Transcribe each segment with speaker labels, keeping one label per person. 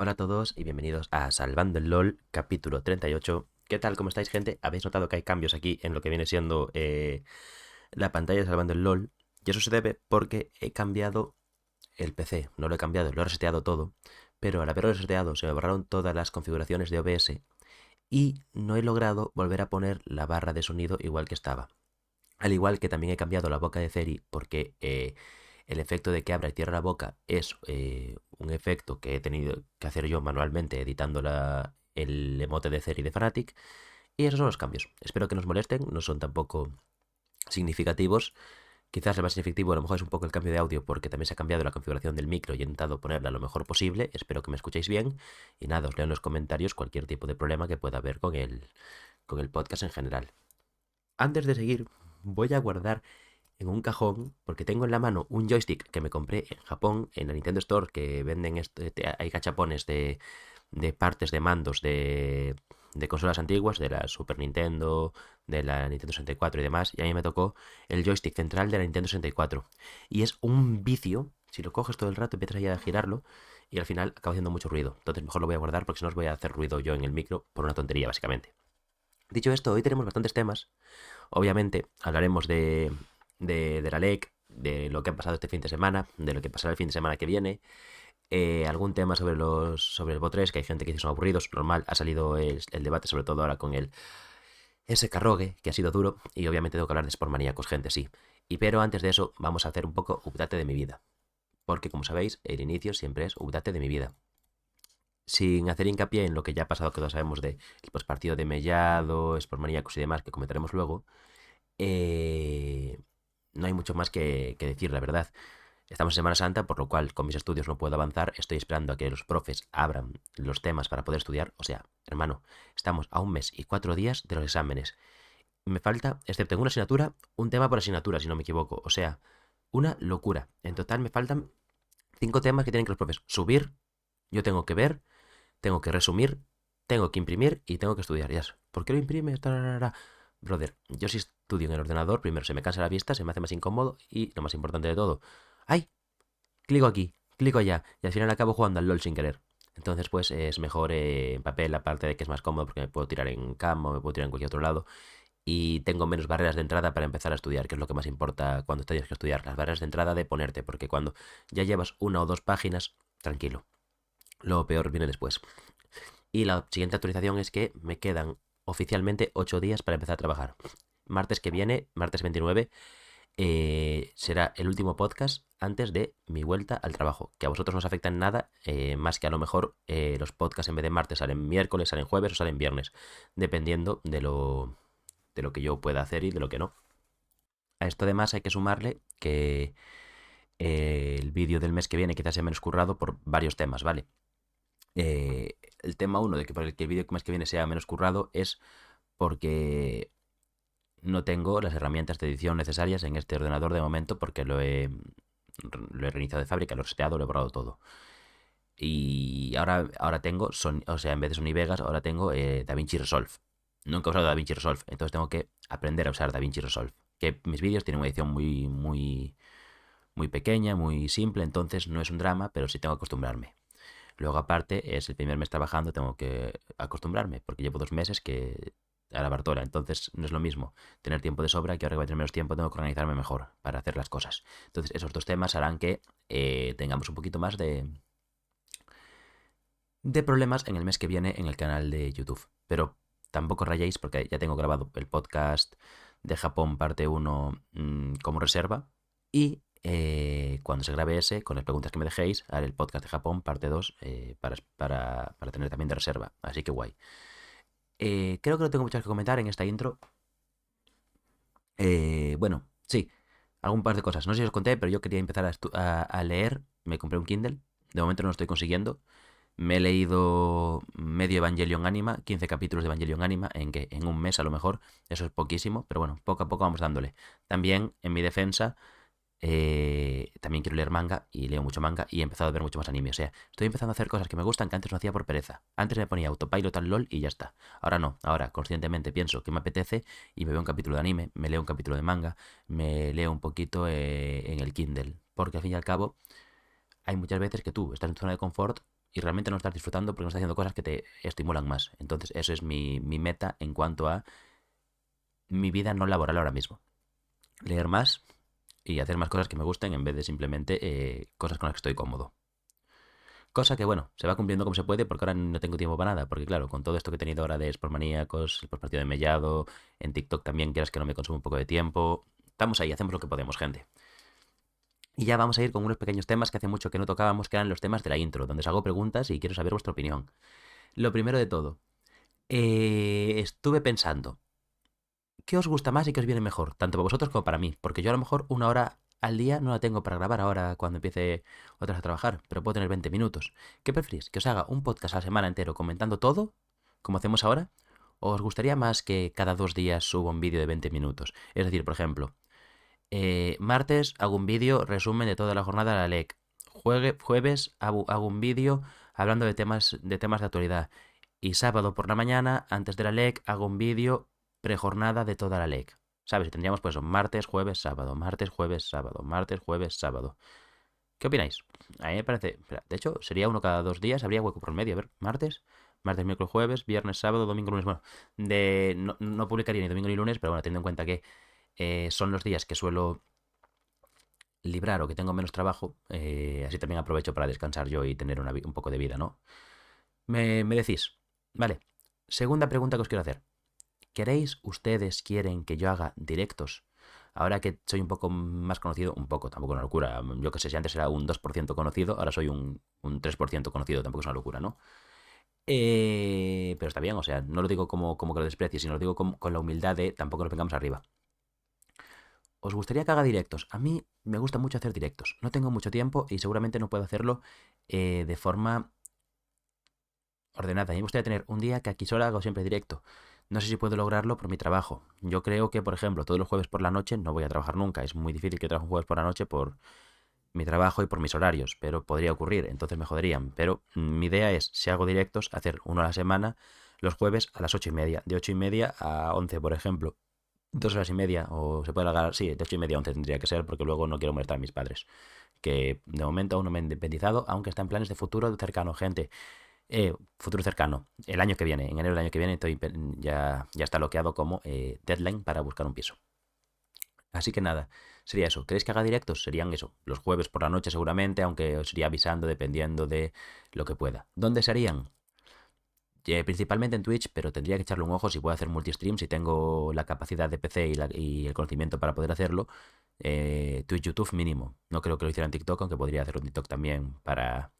Speaker 1: Hola a todos y bienvenidos a Salvando el LOL, capítulo 38. ¿Qué tal? ¿Cómo estáis, gente? ¿Habéis notado que hay cambios aquí en lo que viene siendo la pantalla de Salvando el LOL? Y eso se debe porque he cambiado el PC. No lo he cambiado, lo he reseteado todo. Pero al haberlo reseteado se me borraron todas las configuraciones de OBS y no he logrado volver a poner la barra de sonido igual que estaba. Al igual que también he cambiado la boca de Ceri porque el efecto de que abra y cierra la boca es un efecto que he tenido que hacer yo manualmente editando el emote de Ceri de Fnatic. Y esos son los cambios. Espero que nos molesten, no son tampoco significativos. Quizás el más significativo a lo mejor es un poco el cambio de audio porque también se ha cambiado la configuración del micro y he intentado ponerla lo mejor posible. Espero que me escuchéis bien. Y nada, os leo en los comentarios cualquier tipo de problema que pueda haber con el podcast en general. Antes de seguir, voy a guardar en un cajón, porque tengo en la mano un joystick que me compré en Japón, en la Nintendo Store, que venden, hay gachapones de partes de mandos de consolas antiguas, de la Super Nintendo, de la Nintendo 64 y demás, y a mí me tocó el joystick central de la Nintendo 64. Y es un vicio, si lo coges todo el rato, empiezas a girarlo, y al final acaba haciendo mucho ruido. Entonces mejor lo voy a guardar porque si no os voy a hacer ruido yo en el micro por una tontería, básicamente. Dicho esto, hoy tenemos bastantes temas. Obviamente hablaremos de la LEC, de lo que ha pasado este fin de semana, de lo que pasará el fin de semana que viene, algún tema sobre el BO3, que hay gente que dice que son aburridos, normal, ha salido el debate, sobre todo ahora con el ese carrogue, que ha sido duro, y obviamente tengo que hablar de Sportmaníacos, gente, sí. Y pero antes de eso, vamos a hacer un poco update de mi vida. Porque, como sabéis, el inicio siempre es update de mi vida. Sin hacer hincapié en lo que ya ha pasado, que todos sabemos del partido de Mellado, Sportmaníacos y demás, que comentaremos luego, eh, no hay mucho más que decir, la verdad. Estamos en Semana Santa, por lo cual con mis estudios no puedo avanzar. Estoy esperando a que los profes abran los temas para poder estudiar. O sea, hermano, estamos a un mes y 4 días de los exámenes. Me falta, excepto en una asignatura, un tema por asignatura, si no me equivoco. O sea, una locura. En total me faltan 5 temas que tienen que los profes subir. Yo tengo que ver, tengo que resumir, tengo que imprimir y tengo que estudiar. Ya. ¿Por qué lo imprimes? Tararara. Brother, yo si estudio en el ordenador, primero se me cansa la vista, se me hace más incómodo y lo más importante de todo, ¡ay! Clico aquí, clico allá y al final acabo jugando al LOL sin querer. Entonces pues es mejor en papel, aparte de que es más cómodo porque me puedo tirar en cama o me puedo tirar en cualquier otro lado y tengo menos barreras de entrada para empezar a estudiar, que es lo que más importa cuando tienes que estudiar, las barreras de entrada de ponerte, porque cuando ya llevas una o dos páginas, tranquilo, lo peor viene después. Y la siguiente actualización es que me quedan oficialmente 8 días para empezar a trabajar. Martes que viene, martes 29, será el último podcast antes de mi vuelta al trabajo. Que a vosotros no os afecta en nada, más que a lo mejor los podcasts en vez de martes salen miércoles, salen jueves o salen viernes, dependiendo de lo que yo pueda hacer y de lo que no. A esto además hay que sumarle que el vídeo del mes que viene quizás sea menos currado por varios temas, ¿vale? El tema uno de que por el que el vídeo mes que viene sea menos currado es porque no tengo las herramientas de edición necesarias en este ordenador de momento porque lo he reiniciado de fábrica, lo he reseteado, lo he borrado todo. Y ahora tengo, o sea, en vez de Sony Vegas, ahora tengo DaVinci Resolve. Nunca he usado DaVinci Resolve, entonces tengo que aprender a usar DaVinci Resolve. Que mis vídeos tienen una edición muy pequeña, muy simple, entonces no es un drama, pero sí tengo que acostumbrarme. Luego, aparte, es el primer mes trabajando, tengo que acostumbrarme, porque llevo 2 meses que a la Bartola, entonces no es lo mismo tener tiempo de sobra que ahora que voy a tener menos tiempo tengo que organizarme mejor para hacer las cosas. Entonces, esos dos temas harán que tengamos un poquito más de problemas en el mes que viene en el canal de YouTube. Pero tampoco rayéis porque ya tengo grabado el podcast de Japón parte uno como reserva y cuando se grabe ese, con las preguntas que me dejéis, haré el podcast de Japón parte 2 para tener también de reserva. Así que guay. Creo que no tengo mucho que comentar en esta intro. Bueno, sí, algún par de cosas. No sé si os conté, pero yo quería empezar a leer. Me compré un Kindle. De momento no lo estoy consiguiendo. Me he leído medio Evangelion Anima, 15 capítulos de Evangelion Anima, en un mes a lo mejor. Eso es poquísimo, pero bueno, poco a poco vamos dándole. También, en mi defensa, también quiero leer manga y leo mucho manga y he empezado a ver mucho más anime. O sea, estoy empezando a hacer cosas que me gustan que antes no hacía por pereza. Antes me ponía autopilot al LOL y ya está. Ahora no, ahora conscientemente pienso que me apetece y me veo un capítulo de anime, me leo un capítulo de manga, me leo un poquito en el Kindle. Porque al fin y al cabo, hay muchas veces que tú estás en tu zona de confort y realmente no estás disfrutando porque no estás haciendo cosas que te estimulan más. Entonces, eso es mi meta en cuanto a mi vida no laboral ahora mismo. Leer más y hacer más cosas que me gusten en vez de simplemente cosas con las que estoy cómodo. Cosa que, bueno, se va cumpliendo como se puede porque ahora no tengo tiempo para nada. Porque, claro, con todo esto que he tenido ahora de Sportmaníacos, el postpartido de Mellado, en TikTok también, quieras que no me consume un poco de tiempo. Estamos ahí, hacemos lo que podemos, gente. Y ya vamos a ir con unos pequeños temas que hace mucho que no tocábamos, que eran los temas de la intro, donde os hago preguntas y quiero saber vuestra opinión. Lo primero de todo, estuve pensando, ¿qué os gusta más y qué os viene mejor? Tanto para vosotros como para mí. Porque yo a lo mejor una hora al día no la tengo para grabar ahora cuando empiece otra vez a trabajar, pero puedo tener 20 minutos. ¿Qué preferís? ¿Que os haga un podcast a la semana entero comentando todo, como hacemos ahora? ¿O os gustaría más que cada 2 días suba un vídeo de 20 minutos? Es decir, por ejemplo, martes hago un vídeo resumen de toda la jornada de la LEC. Jueves hago un vídeo hablando de temas de actualidad. Y sábado por la mañana, antes de la LEC, hago un vídeo prejornada de toda la LEC. ¿Sabes? Y tendríamos pues martes, jueves, sábado, martes, jueves, sábado, martes, jueves, sábado. ¿Qué opináis? A mí me parece... Espera, de hecho, sería uno cada 2 días, habría hueco por medio. A ver, martes, miércoles, jueves, viernes, sábado, domingo, lunes. Bueno, no publicaría ni domingo ni lunes, pero bueno, teniendo en cuenta que son los días que suelo librar o que tengo menos trabajo, así también aprovecho para descansar yo y tener un poco de vida, ¿no? Me decís, vale. Segunda pregunta que os quiero hacer. ¿Quieren que yo haga directos? Ahora que soy un poco más conocido, un poco, tampoco una locura. Yo que sé, si antes era un 2% conocido, ahora soy un 3% conocido, tampoco es una locura, ¿no? Pero está bien, o sea, no lo digo como que lo desprecie, sino lo digo con la humildad de tampoco nos vengamos arriba. ¿Os gustaría que haga directos? A mí me gusta mucho hacer directos. No tengo mucho tiempo y seguramente no puedo hacerlo de forma ordenada. A mí me gustaría tener un día que aquí solo hago siempre directo. No sé si puedo lograrlo por mi trabajo. Yo creo que, por ejemplo, todos los jueves por la noche no voy a trabajar nunca. Es muy difícil que trabaje un jueves por la noche por mi trabajo y por mis horarios, pero podría ocurrir, entonces me joderían. Pero mi idea es, si hago directos, hacer uno a la semana, los jueves a las 8:30, de 8:30 a 11, por ejemplo. 2 horas y media, o se puede alargar, sí, de 8:30 a 11 tendría que ser, porque luego no quiero molestar a mis padres. Que de momento aún no me he independizado, aunque está en planes de futuro cercano, gente. Futuro cercano, el año que viene, en enero del año que viene, ya está bloqueado como deadline para buscar un piso. Así que nada, sería eso. ¿Queréis que haga directos? Serían eso, los jueves por la noche seguramente, aunque os iría avisando dependiendo de lo que pueda. ¿Dónde serían? Principalmente en Twitch, pero tendría que echarle un ojo si puedo hacer multistream, si tengo la capacidad de PC y el conocimiento para poder hacerlo. Twitch, YouTube mínimo. No creo que lo hiciera en TikTok, aunque podría hacerlo en TikTok también para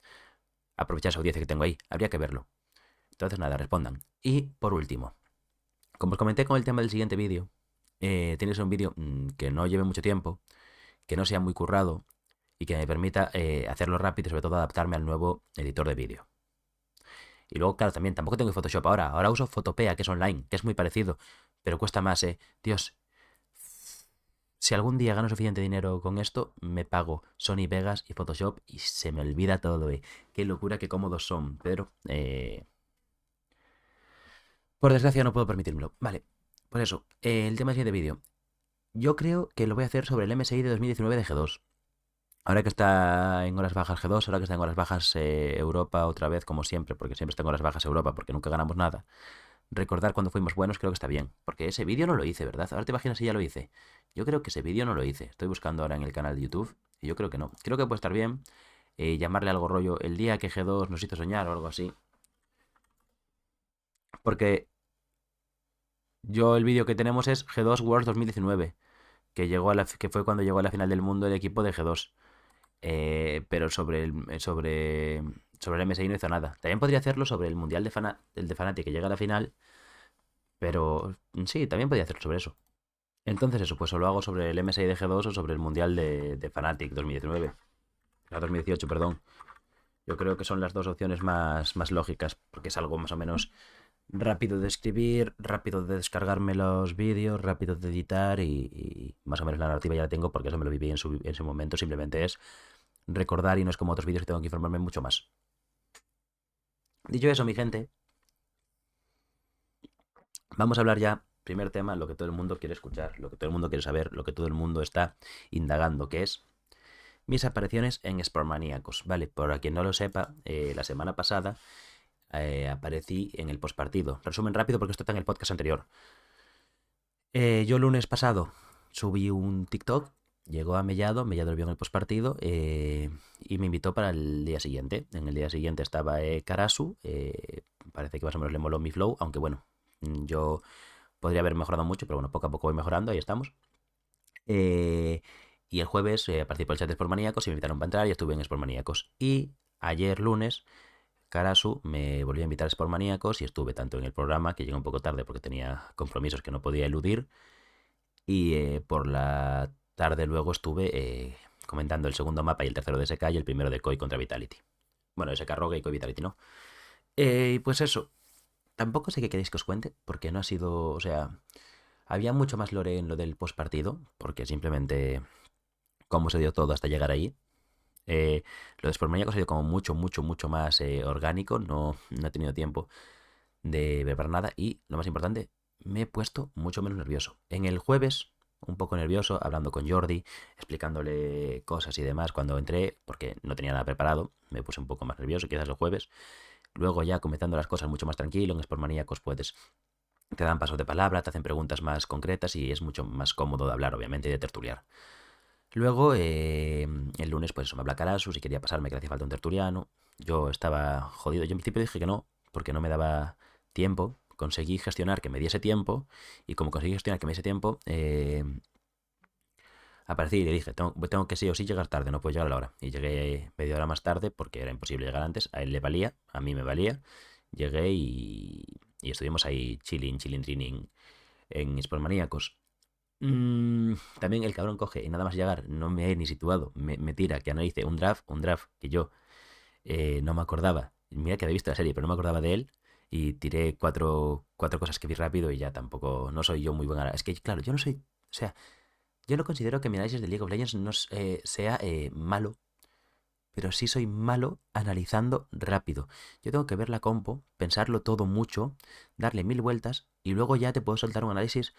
Speaker 1: aprovechar esa audiencia que tengo ahí. Habría que verlo. Entonces nada, respondan. Y por último, como os comenté con el tema del siguiente vídeo, tiene que ser un vídeo que no lleve mucho tiempo, que no sea muy currado y que me permita hacerlo rápido y sobre todo adaptarme al nuevo editor de vídeo. Y luego, claro, también tampoco tengo Photoshop ahora. Ahora uso Photopea, que es online, que es muy parecido, pero cuesta más, ¿eh? Dios, si algún día gano suficiente dinero con esto, me pago Sony Vegas y Photoshop y se me olvida todo, ¿eh? Qué locura, qué cómodos son, pero por desgracia no puedo permitírmelo. Vale, por eso, el tema del siguiente vídeo. Yo creo que lo voy a hacer sobre el MSI de 2019 de G2. Ahora que está en horas bajas G2, ahora que está en horas bajas Europa otra vez, como siempre, porque siempre está en horas bajas Europa, porque nunca ganamos nada. Recordar cuando fuimos buenos creo que está bien, porque ese vídeo no lo hice, ¿verdad? Ahora te imaginas si ya lo hice. Yo creo que ese vídeo no lo hice. Estoy buscando ahora en el canal de YouTube y yo creo que no. Creo que puede estar bien llamarle algo rollo el día que G2 nos hizo soñar o algo así. Porque yo el vídeo que tenemos es G2 Worlds 2019, que fue cuando llegó a la final del mundo el equipo de G2. Pero sobre el MSI no hizo nada. También podría hacerlo sobre el Mundial el de Fnatic que llega a la final, pero sí, también podría hacerlo sobre eso. Entonces eso, pues o lo hago sobre el MSI de G2 o sobre el Mundial de Fnatic 2019. 2018, perdón. Yo creo que son las dos opciones más lógicas, porque es algo más o menos rápido de escribir, rápido de descargarme los vídeos, rápido de editar y más o menos la narrativa ya la tengo porque eso me lo viví en su momento, simplemente es recordar y no es como otros vídeos que tengo que informarme mucho más. Dicho eso, mi gente, vamos a hablar ya, primer tema, lo que todo el mundo quiere escuchar, lo que todo el mundo quiere saber, lo que todo el mundo está indagando, que es mis apariciones en Sportmaníacos. Vale, para quien no lo sepa, la semana pasada aparecí en el postpartido. Resumen rápido porque esto está en el podcast anterior. Yo el lunes pasado subí un TikTok, llegó a Mellado lo vio en el postpartido y me invitó para el día siguiente. En el día siguiente estaba Karasu, parece que más o menos le moló mi flow, aunque bueno, yo podría haber mejorado mucho, pero bueno, poco a poco voy mejorando, ahí estamos. Eh, y el jueves participé del chat de Sportmaníacos y me invitaron para entrar y estuve en Sportmaníacos. Y ayer lunes Karasu me volvió a invitar a Sportmaníacos y estuve tanto en el programa, que llegué un poco tarde porque tenía compromisos que no podía eludir, y por la tarde luego estuve comentando el segundo mapa y el tercero de SK y el primero de Koi contra Vitality. Bueno, SK Rogue y Koi Vitality no. Pues eso, tampoco sé qué queréis que os cuente, porque no ha sido, o sea, había mucho más lore en lo del postpartido, porque simplemente cómo se dio todo hasta llegar ahí. Lo de Sportmaníacos ha sido como mucho más orgánico, no he tenido tiempo de ver para nada y, lo más importante, me he puesto mucho menos nervioso. En el jueves, un poco nervioso, hablando con Jordi, explicándole cosas y demás cuando entré, porque no tenía nada preparado, me puse un poco más nervioso quizás el jueves. Luego ya comenzando las cosas mucho más tranquilo, en Sportmaníacos puedes te dan pasos de palabra, te hacen preguntas más concretas y es mucho más cómodo de hablar, obviamente, y de tertuliar. Luego, el lunes, pues eso, me habla Carasus y quería pasarme que le hacía falta un tertuliano. Yo estaba jodido. Yo en principio dije que no, porque no me daba tiempo. Conseguí gestionar que me diese tiempo y como conseguí gestionar que me diese tiempo, aparecí y le dije, tengo que sí o sí llegar tarde, no puedo llegar a la hora. Y llegué media hora más tarde porque era imposible llegar antes. A él le valía, a mí me valía. Llegué y estuvimos ahí chilling, en Sportmaníacos. También el cabrón coge y nada más llegar, no me he ni situado, me tira que analice un draft que yo no me acordaba. Mira que había visto la serie, pero no me acordaba de él. Y tiré cuatro cosas que vi rápido y ya tampoco, no soy yo muy buena. Es que, claro, yo no soy, o sea, yo no considero que mi análisis de League of Legends no sea malo, pero sí soy malo analizando rápido. Yo tengo que ver la compo, pensarlo todo mucho, darle mil vueltas y luego ya te puedo soltar un análisis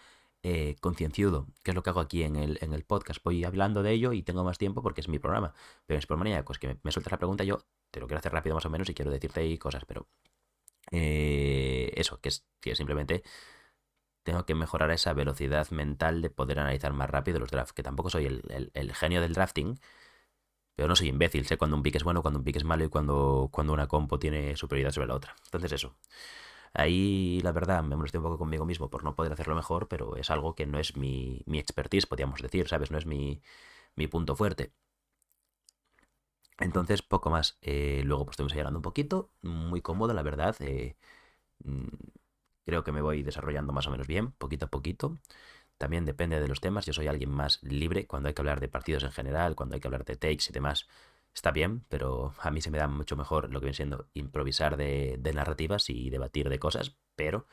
Speaker 1: concienciudo, que es lo que hago aquí en el podcast. Voy hablando de ello y tengo más tiempo porque es mi programa. Pero es por manía, pues que me sueltas la pregunta, yo te lo quiero hacer rápido más o menos y quiero decirte ahí cosas, pero eso, que simplemente tengo que mejorar esa velocidad mental de poder analizar más rápido los drafts, que tampoco soy el genio del drafting, pero no soy imbécil, sé cuando un pick es bueno, cuando un pick es malo y cuando una compo tiene superioridad sobre la otra. Entonces eso. Ahí la verdad me molesté un poco conmigo mismo por no poder hacerlo mejor, pero es algo que no es mi expertise, podríamos decir, ¿sabes? No es mi punto fuerte. Entonces, poco más. Luego pues estuvimos ahí hablando un poquito, muy cómodo, la verdad. Mm, Creo que me voy desarrollando más o menos bien, poquito a poquito. También depende de los temas. Yo soy alguien más libre cuando hay que hablar de partidos en general, cuando hay que hablar de takes y demás. Está bien, pero a mí se me da mucho mejor lo que viene siendo improvisar de narrativas y debatir de cosas, pero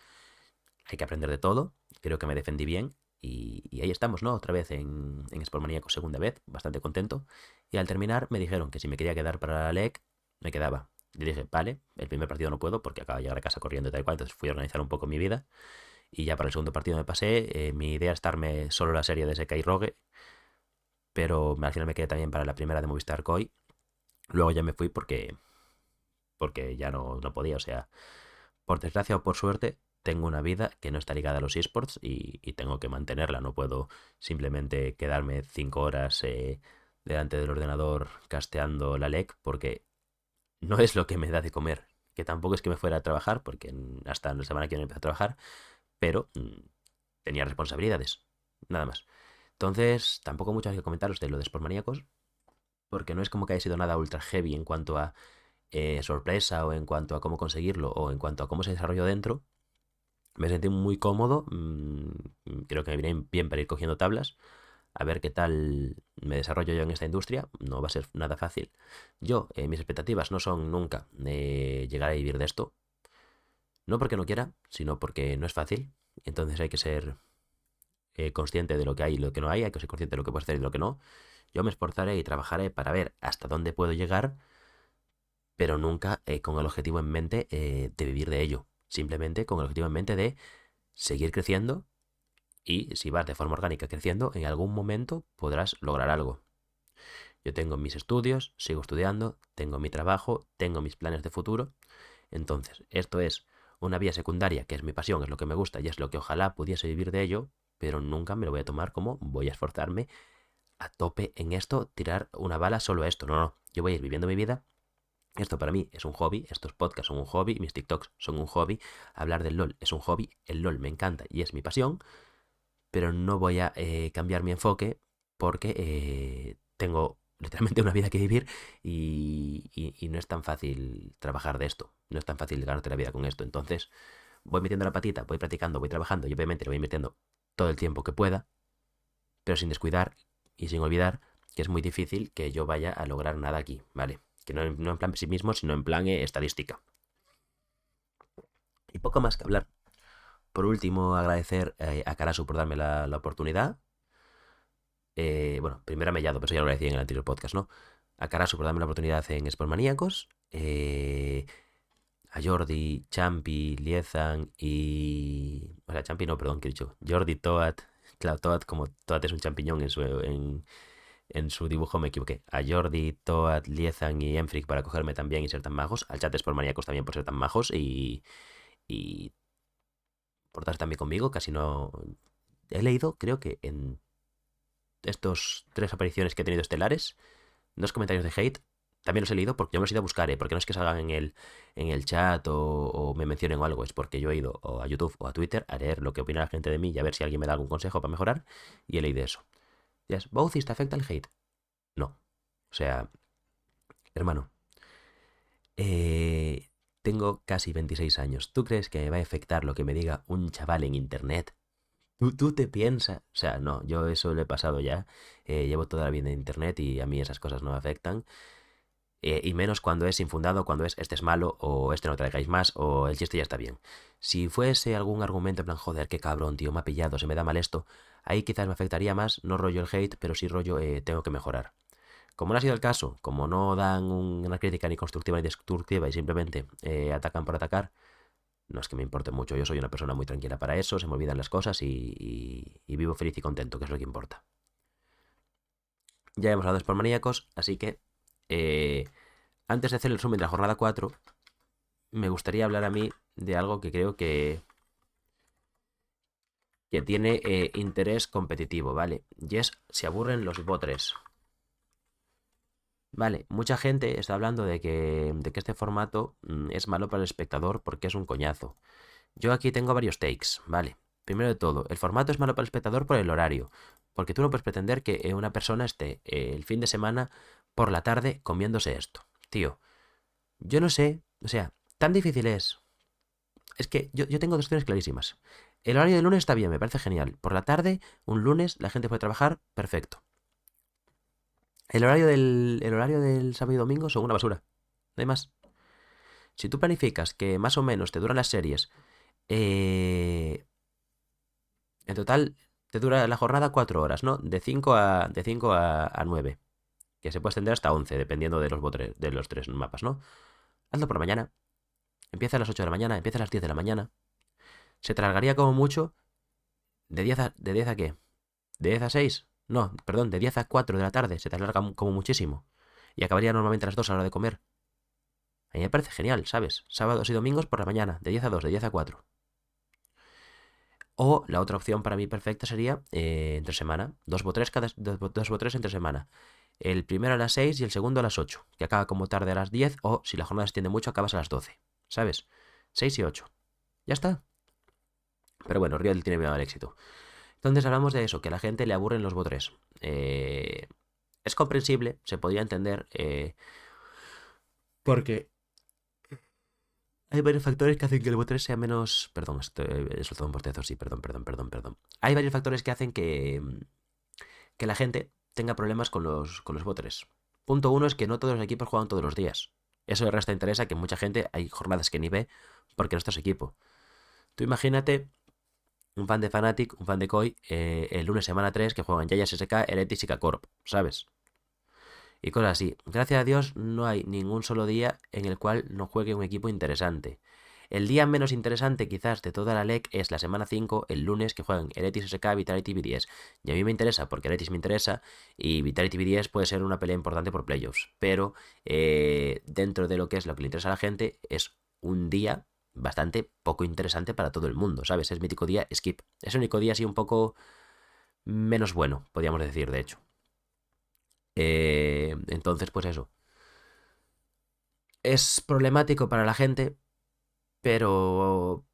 Speaker 1: hay que aprender de todo. Creo que me defendí bien y ahí estamos, ¿no? Otra vez en Sportmaníaco segunda vez, bastante contento. Y al terminar me dijeron que si me quería quedar para la LEC, me quedaba. Le dije, vale, el primer partido no puedo porque acabo de llegar a casa corriendo y tal cual, entonces fui a organizar un poco mi vida. Y ya para el segundo partido me pasé. Mi idea es estarme solo la serie de SK y Rogue, pero al final me quedé también para la primera de Movistar Koi. Luego ya me fui porque ya no podía, o sea, por desgracia o por suerte, tengo una vida que no está ligada a los esports y tengo que mantenerla. No puedo simplemente quedarme 5 horas delante del ordenador casteando la LEC porque no es lo que me da de comer. Que tampoco es que me fuera a trabajar, porque hasta la semana que viene empiezo a trabajar, pero tenía responsabilidades, nada más. Entonces, tampoco mucho hay que comentaros de lo de Sportmaníacos, porque no es como que haya sido nada ultra heavy en cuanto a sorpresa o en cuanto a cómo conseguirlo o en cuanto a cómo se desarrolló dentro. Me sentí muy cómodo, creo que me viene bien para ir cogiendo tablas, a ver qué tal me desarrollo yo en esta industria, no va a ser nada fácil. Yo, mis expectativas no son nunca llegar a vivir de esto, no porque no quiera, sino porque no es fácil, entonces hay que ser consciente de lo que hay y lo que no hay que ser consciente de lo que puedes hacer y de lo que no. Yo me esforzaré y trabajaré para ver hasta dónde puedo llegar, pero nunca con el objetivo en mente de vivir de ello, simplemente con el objetivo en mente de seguir creciendo. Y si vas de forma orgánica creciendo, en algún momento podrás lograr algo. Yo tengo mis estudios, sigo estudiando, tengo mi trabajo, tengo mis planes de futuro. Entonces, esto es una vía secundaria, que es mi pasión, es lo que me gusta y es lo que ojalá pudiese vivir de ello, pero nunca me lo voy a tomar como voy a esforzarme a tope en esto, tirar una bala solo a esto. No, no, yo voy a ir viviendo mi vida. Esto para mí es un hobby, estos podcasts son un hobby, mis TikToks son un hobby, hablar del LOL es un hobby, el LOL me encanta y es mi pasión, pero no voy a cambiar mi enfoque porque tengo literalmente una vida que vivir y no es tan fácil trabajar de esto, no es tan fácil ganarte la vida con esto. Entonces voy metiendo la patita, voy practicando, voy trabajando y obviamente le voy metiendo todo el tiempo que pueda, pero sin descuidar y sin olvidar que es muy difícil que yo vaya a lograr nada aquí, ¿vale? Que no, no en plan pesimismo, sino en plan estadística. Y poco más que hablar. Por último, agradecer a Karasu por darme la oportunidad. Bueno, primero a Mellado, pero eso ya lo agradecí en el anterior podcast, ¿no? A Karasu por darme la oportunidad en Sportmaníacos. A Jordi, Champi, Liezan y... O sea, Champi no, perdón, que he dicho. Jordi, Toad. Claro, Toad, como Toad es un champiñón en su dibujo, me equivoqué. A Jordi, Toad, Liezan y Enfric para cogerme también y ser tan majos. Al chat de Sportmaníacos también por ser tan majos y portarse también conmigo. Casi no... He leído, creo que en estos 3 apariciones que he tenido estelares, 2 comentarios de hate. También los he leído porque yo me los he ido a buscar, ¿eh? Porque no es que salgan en el chat o me mencionen o algo, es porque yo he ido o a YouTube o a Twitter a leer lo que opina la gente de mí y a ver si alguien me da algún consejo para mejorar y he leído eso. Dirás, ¿Baucis te afecta el hate? No. O sea, hermano, eh, tengo casi 26 años. ¿Tú crees que me va a afectar lo que me diga un chaval en internet? ¿Tú te piensas? O sea, no, yo eso lo he pasado ya. Llevo toda la vida en internet y a mí esas cosas no me afectan. Y menos cuando es infundado, cuando es este es malo o este no traigáis más o el chiste ya está bien. Si fuese algún argumento en plan, joder, qué cabrón, tío, me ha pillado, se me da mal esto, ahí quizás me afectaría más, no rollo el hate, pero sí rollo tengo que mejorar. Como no ha sido el caso, como no dan una crítica ni constructiva ni destructiva y simplemente atacan por atacar, no es que me importe mucho, yo soy una persona muy tranquila para eso, se me olvidan las cosas y vivo feliz y contento, que es lo que importa. Ya hemos hablado de Sportmaníacos, así que eh, antes de hacer el resumen de la jornada 4 me gustaría hablar a mí de algo que creo que tiene interés competitivo, ¿vale? Y es, se aburren los botres. Vale, mucha gente está hablando de que este formato es malo para el espectador porque es un coñazo. Yo aquí tengo varios takes, ¿vale? Primero de todo, el formato es malo para el espectador por el horario, porque tú no puedes pretender que una persona esté el fin de semana por la tarde comiéndose esto. Tío, yo no sé, o sea, tan difícil es. Es que yo tengo dos opciones clarísimas. El horario del lunes está bien, me parece genial. Por la tarde, un lunes, la gente puede trabajar, perfecto. El horario del sábado y domingo son una basura. No hay más. Si tú planificas que más o menos te duran las series, eh, en total te dura la jornada 4 horas, ¿no? De cinco a 9. Que se puede extender hasta 11, dependiendo de los 3 mapas, ¿no? Hazlo por la mañana. Empieza a las 8 de la mañana, empieza a las 10 de la mañana. Se tragaría como mucho ¿de 10 a qué? ¿De 10 a 6? No, perdón, de 10 a 4 de la tarde. Se te alarga como muchísimo. Y acabaría normalmente a las 2 a la hora de comer. A mí me parece genial, ¿sabes? Sábados y domingos por la mañana, de 10 a 2, de 10 a 4. O la otra opción para mí perfecta sería entre semana. Dos o tres entre semana. El primero a las 6 y el segundo a las 8. Que acaba como tarde a las 10. O si la jornada se extiende mucho, acabas a las 12. ¿Sabes? 6 y 8. Ya está. Pero bueno, Riot tiene miedo al éxito. Entonces hablamos de eso, que a la gente le aburren los botres. Es comprensible, se podría entender, porque hay varios factores que hacen que el botre sea menos... Perdón, esto he soltado un portezo, sí, perdón. Hay varios factores que hacen que la gente tenga problemas con los botres. Punto uno es que no todos los equipos juegan todos los días. Eso le resta interés a que mucha gente hay jornadas que ni ve porque no está su equipo. Tú imagínate un fan de Fnatic, un fan de Koi, el lunes semana 3 que juegan Yaya SSK, Eretis y K-Corp, ¿sabes? Y cosas así. Gracias a Dios no hay ningún solo día en el cual no juegue un equipo interesante. El día menos interesante quizás de toda la LEC es la semana 5, el lunes, que juegan Heretics SK, Vitality BDS. Y a mí me interesa porque Heretics me interesa y Vitality BDS puede ser una pelea importante por playoffs. Pero dentro de lo que es lo que le interesa a la gente, es un día bastante poco interesante para todo el mundo, ¿sabes? Es mítico día skip. Es el único día así un poco menos bueno, podríamos decir, de hecho. Entonces, pues eso. Es problemático para la gente, pero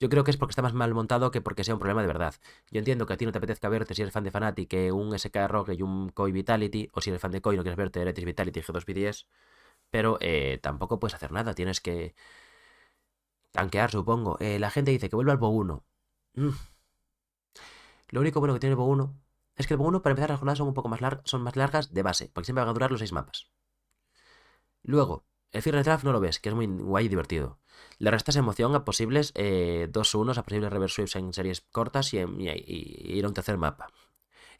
Speaker 1: yo creo que es porque está más mal montado que porque sea un problema de verdad. Yo entiendo que a ti no te apetezca verte si eres fan de Fnatic que un SK Rogue y un Koi Vitality, o si eres fan de Koi y no quieres verte Heretics Vitality y G2 BDS, pero tampoco puedes hacer nada, tienes que tanquear, supongo. La gente dice que vuelva al BO1. Mm, Lo único bueno que tiene el BO1 es que el BO1 para empezar las jornadas son un poco más largas, son más largas de base, porque siempre van a durar los 6 mapas. Luego, el Fear Draft no lo ves, que es muy guay y divertido. Le restas emoción a posibles 2-1s, a posibles reverse sweeps en series cortas y ir a un tercer mapa.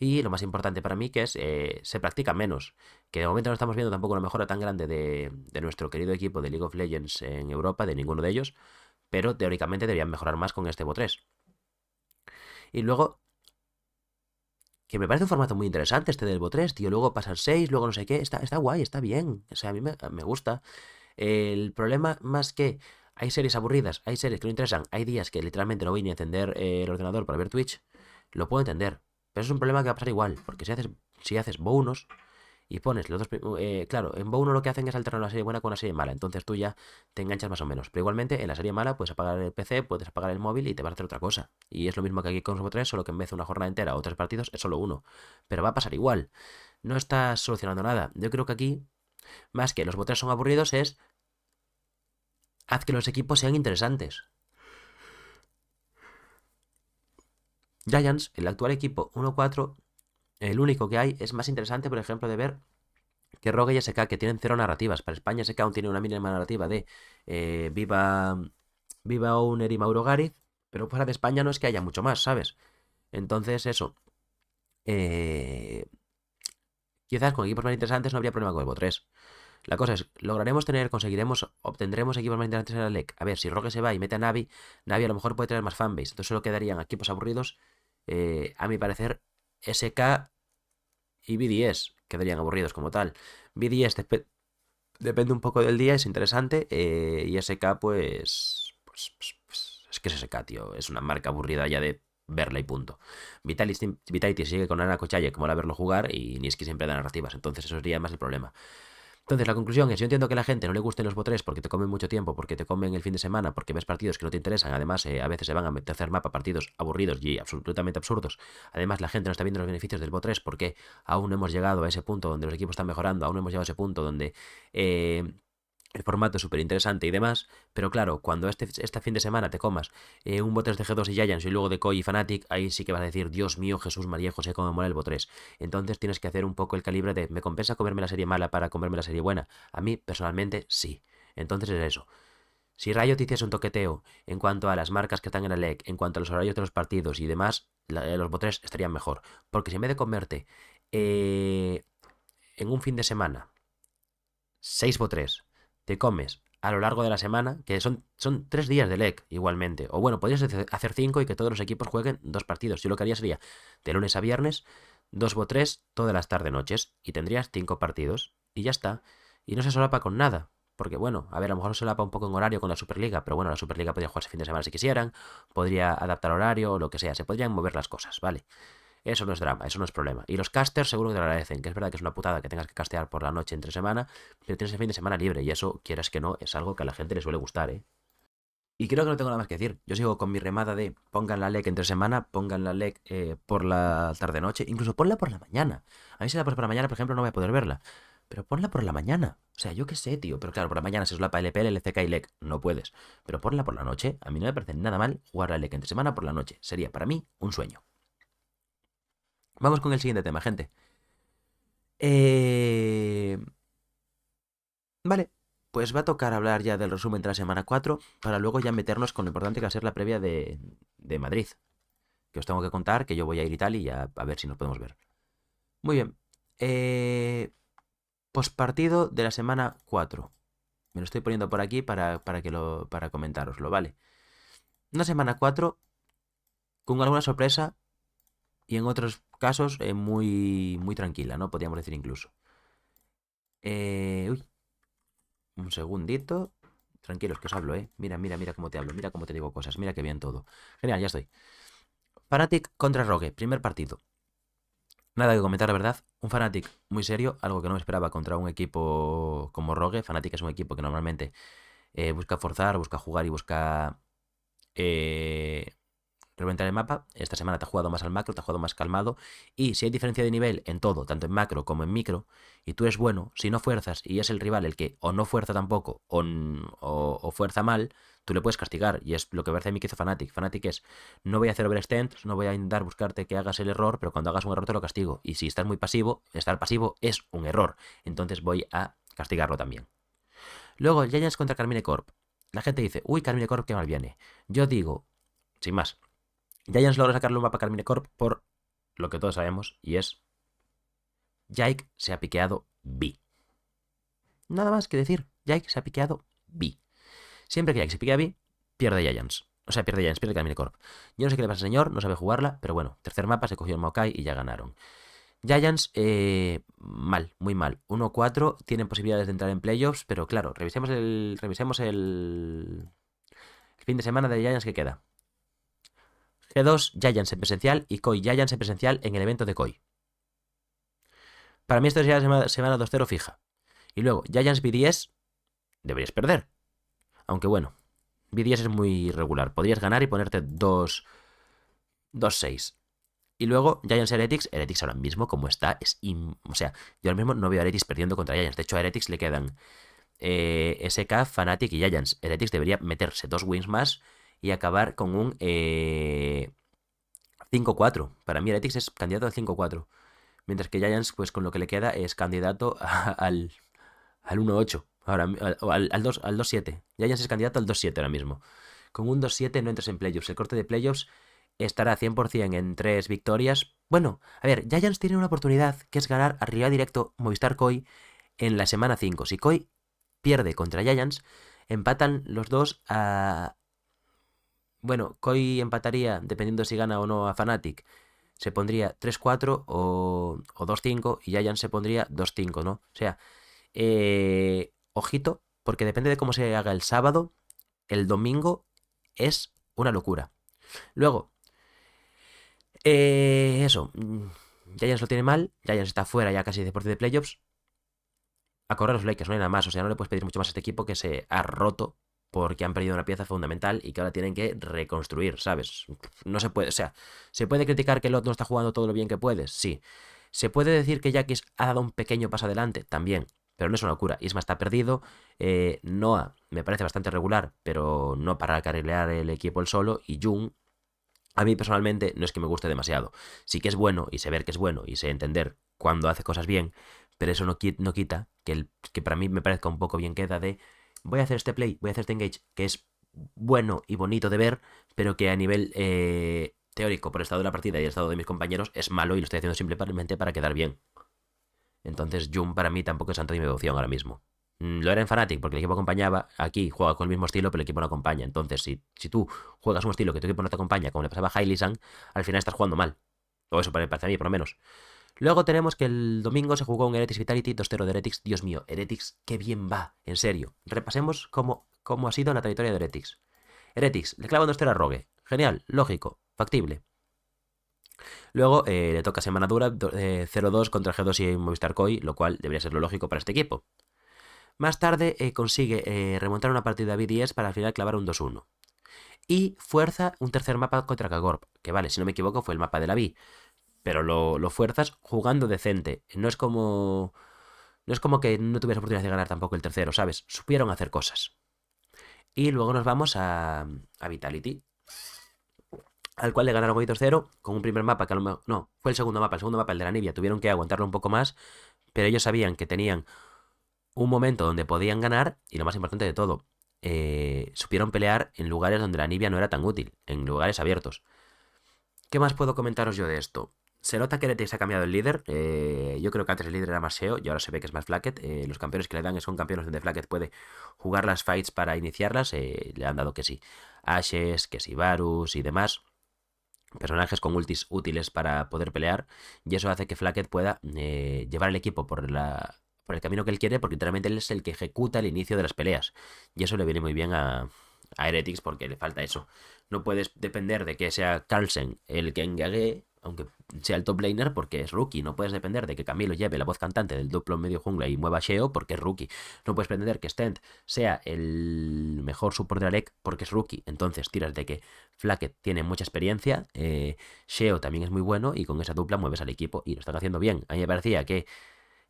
Speaker 1: Y lo más importante para mí que es, se practica menos. Que de momento no estamos viendo tampoco una mejora tan grande de nuestro querido equipo de League of Legends en Europa, de ninguno de ellos. Pero teóricamente deberían mejorar más con este BO3. Y luego, que me parece un formato muy interesante este del BO3, tío. Luego pasa el 6, luego no sé qué. Está guay, está bien. O sea, a mí me gusta. El problema más que hay series aburridas, hay series que no interesan, hay días que literalmente no voy ni a encender el ordenador para ver Twitch, lo puedo entender. Pero es un problema que va a pasar igual, porque si haces bonos y pones los dos... claro, en bono lo que hacen es alternar la serie buena con la serie mala, entonces tú ya te enganchas más o menos. Pero igualmente en la serie mala puedes apagar el PC, puedes apagar el móvil y te vas a hacer otra cosa. Y es lo mismo que aquí con Sobo 3, solo que en vez de una jornada entera o 3 partidos es solo uno. Pero va a pasar igual. No estás solucionando nada. Yo creo que aquí, más que los botres son aburridos, es haz que los equipos sean interesantes. Giants, el actual equipo 1-4, el único que hay, es más interesante, por ejemplo, de ver que Rogue y SK, que tienen cero narrativas. Para España, SK aún tiene una mínima narrativa de Viva Owner y Mauro Gariz, pero fuera de España no es que haya mucho más, ¿sabes? Entonces, eso. eh, Quizás con equipos más interesantes no habría problema con Evo 3. La cosa es, obtendremos equipos más interesantes en la LEC. A ver, si Rogue se va y mete a Navi, Navi a lo mejor puede tener más fanbase. Entonces solo quedarían equipos aburridos. A mi parecer, SK y BDS quedarían aburridos como tal. BDS depende un poco del día, es interesante. Y SK, pues, es que es SK, tío. Es una marca aburrida ya de verla y punto. Vitality sigue con Ana Cochalle como la verlo jugar y ni es que siempre da narrativas. Entonces eso sería más el problema. Entonces, la conclusión es, yo entiendo que a la gente no le gusten los botres porque te comen mucho tiempo, porque te comen el fin de semana, porque ves partidos que no te interesan, además a veces se van a tercer mapa partidos aburridos y absolutamente absurdos. Además, la gente no está viendo los beneficios del botres porque aún no hemos llegado a ese punto donde los equipos están mejorando, aún no hemos llegado a ese punto donde eh, el formato es súper interesante y demás, pero claro, cuando este fin de semana te comas un botres de G2 y Giants y luego de Koi y Fnatic, ahí sí que vas a decir, Dios mío, Jesús, María y José, cómo me mola el botres. Entonces tienes que hacer un poco el calibre de, ¿me compensa comerme la serie mala para comerme la serie buena? A mí, personalmente, sí. Entonces es eso. Si Riot hiciese un toqueteo en cuanto a las marcas que están en la LEC, en cuanto a los horarios de los partidos y demás, los botres estarían mejor. Porque si en vez de comerte en un fin de semana 6 botres te comes a lo largo de la semana, que son 3 días de LEC igualmente. O bueno, podrías hacer 5 y que todos los equipos jueguen 2 partidos. Yo lo que haría sería de lunes a viernes, 2 botres todas las tarde-noches y tendrías 5 partidos y ya está. Y no se solapa con nada. Porque bueno, a ver, a lo mejor se solapa un poco en horario con la Superliga, pero bueno, la Superliga podría jugarse fin de semana si quisieran, podría adaptar horario o lo que sea, se podrían mover las cosas, ¿vale? Eso no es drama, eso no es problema. Y los casters seguro que te lo agradecen, que es verdad que es una putada que tengas que castear por la noche entre semana, pero tienes el fin de semana libre y eso, quieras que no, es algo que a la gente le suele gustar, ¿eh? Y creo que no tengo nada más que decir. Yo sigo con mi remada de pongan la LEC entre semana, pongan la LEC por la tarde-noche, incluso ponla por la mañana. A mí si la pones por la mañana, por ejemplo, no voy a poder verla. Pero ponla por la mañana. O sea, yo qué sé, tío. Pero claro, por la mañana se solapa LPL, LCK y LEC. No puedes. Pero ponla por la noche. A mí no me parece nada mal jugar la LEC entre semana por la noche. Sería para mí un sueño. Vamos con el siguiente tema, gente. Eh... Vale, pues va a tocar hablar ya del resumen de la semana 4 para luego ya meternos con lo importante que va a ser la previa de Madrid. Que os tengo que contar que yo voy a ir y tal y ya a ver si nos podemos ver. Muy bien. Pospartido de la semana 4. Me lo estoy poniendo por aquí para comentároslo, ¿vale? Una semana 4 con alguna sorpresa y en otros casos muy, muy tranquila, ¿no? Podríamos decir incluso. Uy, un segundito. Tranquilos, que os hablo, ¿eh? Mira, mira, mira cómo te hablo, mira cómo te digo cosas, mira qué bien todo. Genial, ya estoy. Fnatic contra Rogue, primer partido. Nada que comentar, la verdad. Un Fnatic muy serio, algo que no me esperaba contra un equipo como Rogue. Fnatic es un equipo que normalmente busca forzar, busca jugar y busca eh, reventar el mapa. Esta semana te ha jugado más al macro, te ha jugado más calmado. Y si hay diferencia de nivel en todo, tanto en macro como en micro, y tú eres bueno, si no fuerzas y es el rival el que o no fuerza tampoco o fuerza mal, tú le puedes castigar. Y es lo que parece a mí que hizo Fnatic. Fnatic es, no voy a hacer overextend, no voy a intentar buscarte que hagas el error, pero cuando hagas un error te lo castigo. Y si estás muy pasivo, estar pasivo es un error. Entonces voy a castigarlo también. Luego, Giants contra Carmine Corp. La gente dice, uy, Carmine Corp, qué mal viene. Yo digo, sin más, Giants logra sacarle un mapa a Carmine Corp por lo que todos sabemos, y es Jake se ha piqueado B. Nada más que decir, Jake se ha piqueado B. Siempre que Jake se piquea B, pierde Giants. O sea, pierde Giants, pierde Carmine Corp. Yo no sé qué le pasa al señor, no sabe jugarla, pero bueno, tercer mapa se cogió el Maokai y ya ganaron. Giants, mal, muy mal. 1-4, tienen posibilidades de entrar en playoffs, pero claro, revisemos el fin de semana de Giants que queda. G2, Giants en presencial y Koi Giants en presencial en el evento de Koi. Para mí esto sería semana 2-0 fija. Y luego, Giants BDS, deberías perder. Aunque bueno, BDS es muy irregular. Podrías ganar y ponerte 2-6. Y luego, Giants Heretics. Heretics ahora mismo, como está, o sea, yo ahora mismo no veo a Heretics perdiendo contra Giants. De hecho, a Heretics le quedan SK, Fnatic y Giants. Heretics debería meterse 2 wins más y acabar con un 5-4. Para mí, Heretics es candidato al 5-4. Mientras que Giants, pues con lo que le queda, es candidato al 1-8. Ahora, al 2-7. Giants es candidato al 2-7 ahora mismo. Con un 2-7 no entras en playoffs. El corte de playoffs estará 100% en 3 victorias. Bueno, a ver, Giants tiene una oportunidad que es ganar a rival directo Movistar Koi en la semana 5. Si Koi pierde contra Giants, empatan los dos a... Bueno, Koi empataría dependiendo si gana o no a Fnatic. Se pondría 3-4 o 2-5 y Giants se pondría 2-5, ¿no? O sea, ojito, porque depende de cómo se haga el sábado, el domingo es una locura. Luego, eso, Giants lo tiene mal, Giants está fuera ya casi de deporte de playoffs. A correr los Lakers, no hay nada más, o sea, no le puedes pedir mucho más a este equipo que se ha roto porque han perdido una pieza fundamental y que ahora tienen que reconstruir, ¿sabes? No se puede, o sea, ¿se puede criticar que Lot no está jugando todo lo bien que puede? Sí. ¿Se puede decir que Jackis ha dado un pequeño paso adelante? También, pero no es una locura. Isma está perdido, Noah me parece bastante regular, pero no para carrilear el equipo el solo, y Jung, a mí personalmente no es que me guste demasiado. Sí que es bueno y sé ver que es bueno y sé entender cuando hace cosas bien, pero eso no quita que para mí me parezca un poco bien queda de voy a hacer este play, voy a hacer este engage, que es bueno y bonito de ver, pero que a nivel teórico, por el estado de la partida y el estado de mis compañeros, es malo y lo estoy haciendo simplemente para quedar bien. Entonces, Jun para mí tampoco es santo de mi devoción ahora mismo. Lo era en Fnatic porque el equipo acompañaba. Aquí juega con el mismo estilo, pero el equipo no acompaña. Entonces, si tú juegas un estilo que tu equipo no te acompaña, como le pasaba a Hailey-San, al final estás jugando mal. O eso parece a mí, por lo menos. Luego tenemos que el domingo se jugó un Heretics Vitality 2-0 de Heretics. Dios mío, Heretics, qué bien va, en serio. Repasemos cómo ha sido la trayectoria de Heretics. Heretics, le clavan 2-0 a Rogue. Genial, lógico, factible. Luego le toca semana dura 0-2 contra G2 y Movistar Koi, lo cual debería ser lo lógico para este equipo. Más tarde consigue remontar una partida B10 para al final clavar un 2-1. Y fuerza un tercer mapa contra Kagorp, que vale, si no me equivoco fue el mapa de la B. Pero lo fuerzas jugando decente. No es como que no tuvieras oportunidad de ganar tampoco el tercero, ¿sabes? Supieron hacer cosas. Y luego nos vamos a Vitality, al cual le ganaron hoy 2-0 con un primer mapa que a lo mejor... No, fue el segundo mapa, el de la Nibia. Tuvieron que aguantarlo un poco más, pero ellos sabían que tenían un momento donde podían ganar y lo más importante de todo, supieron pelear en lugares donde la Nibia no era tan útil, en lugares abiertos. ¿Qué más puedo comentaros yo de esto? Se nota que Heretics ha cambiado el líder. Yo creo que antes el líder era más SEO y ahora se ve que es más Flacket. Los campeones que le dan son campeones donde Flacket puede jugar las fights para iniciarlas. Le han dado que sí. Ashes, que sí Varus y demás. Personajes con ultis útiles para poder pelear. Y eso hace que Flacket pueda llevar el equipo por el camino que él quiere, porque literalmente él es el que ejecuta el inicio de las peleas. Y eso le viene muy bien a Heretics porque le falta eso. No puedes depender de que sea Carlsen el que engague, aunque sea el top laner, porque es rookie. No puedes depender de que Camilo lleve la voz cantante del duplo medio jungla y mueva Sheo, porque es rookie. No puedes pretender que Stent sea el mejor support de Alec, porque es rookie. Entonces tiras de que Flacket tiene mucha experiencia, Sheo también es muy bueno, y con esa dupla mueves al equipo y lo están haciendo bien. A mí me parecía que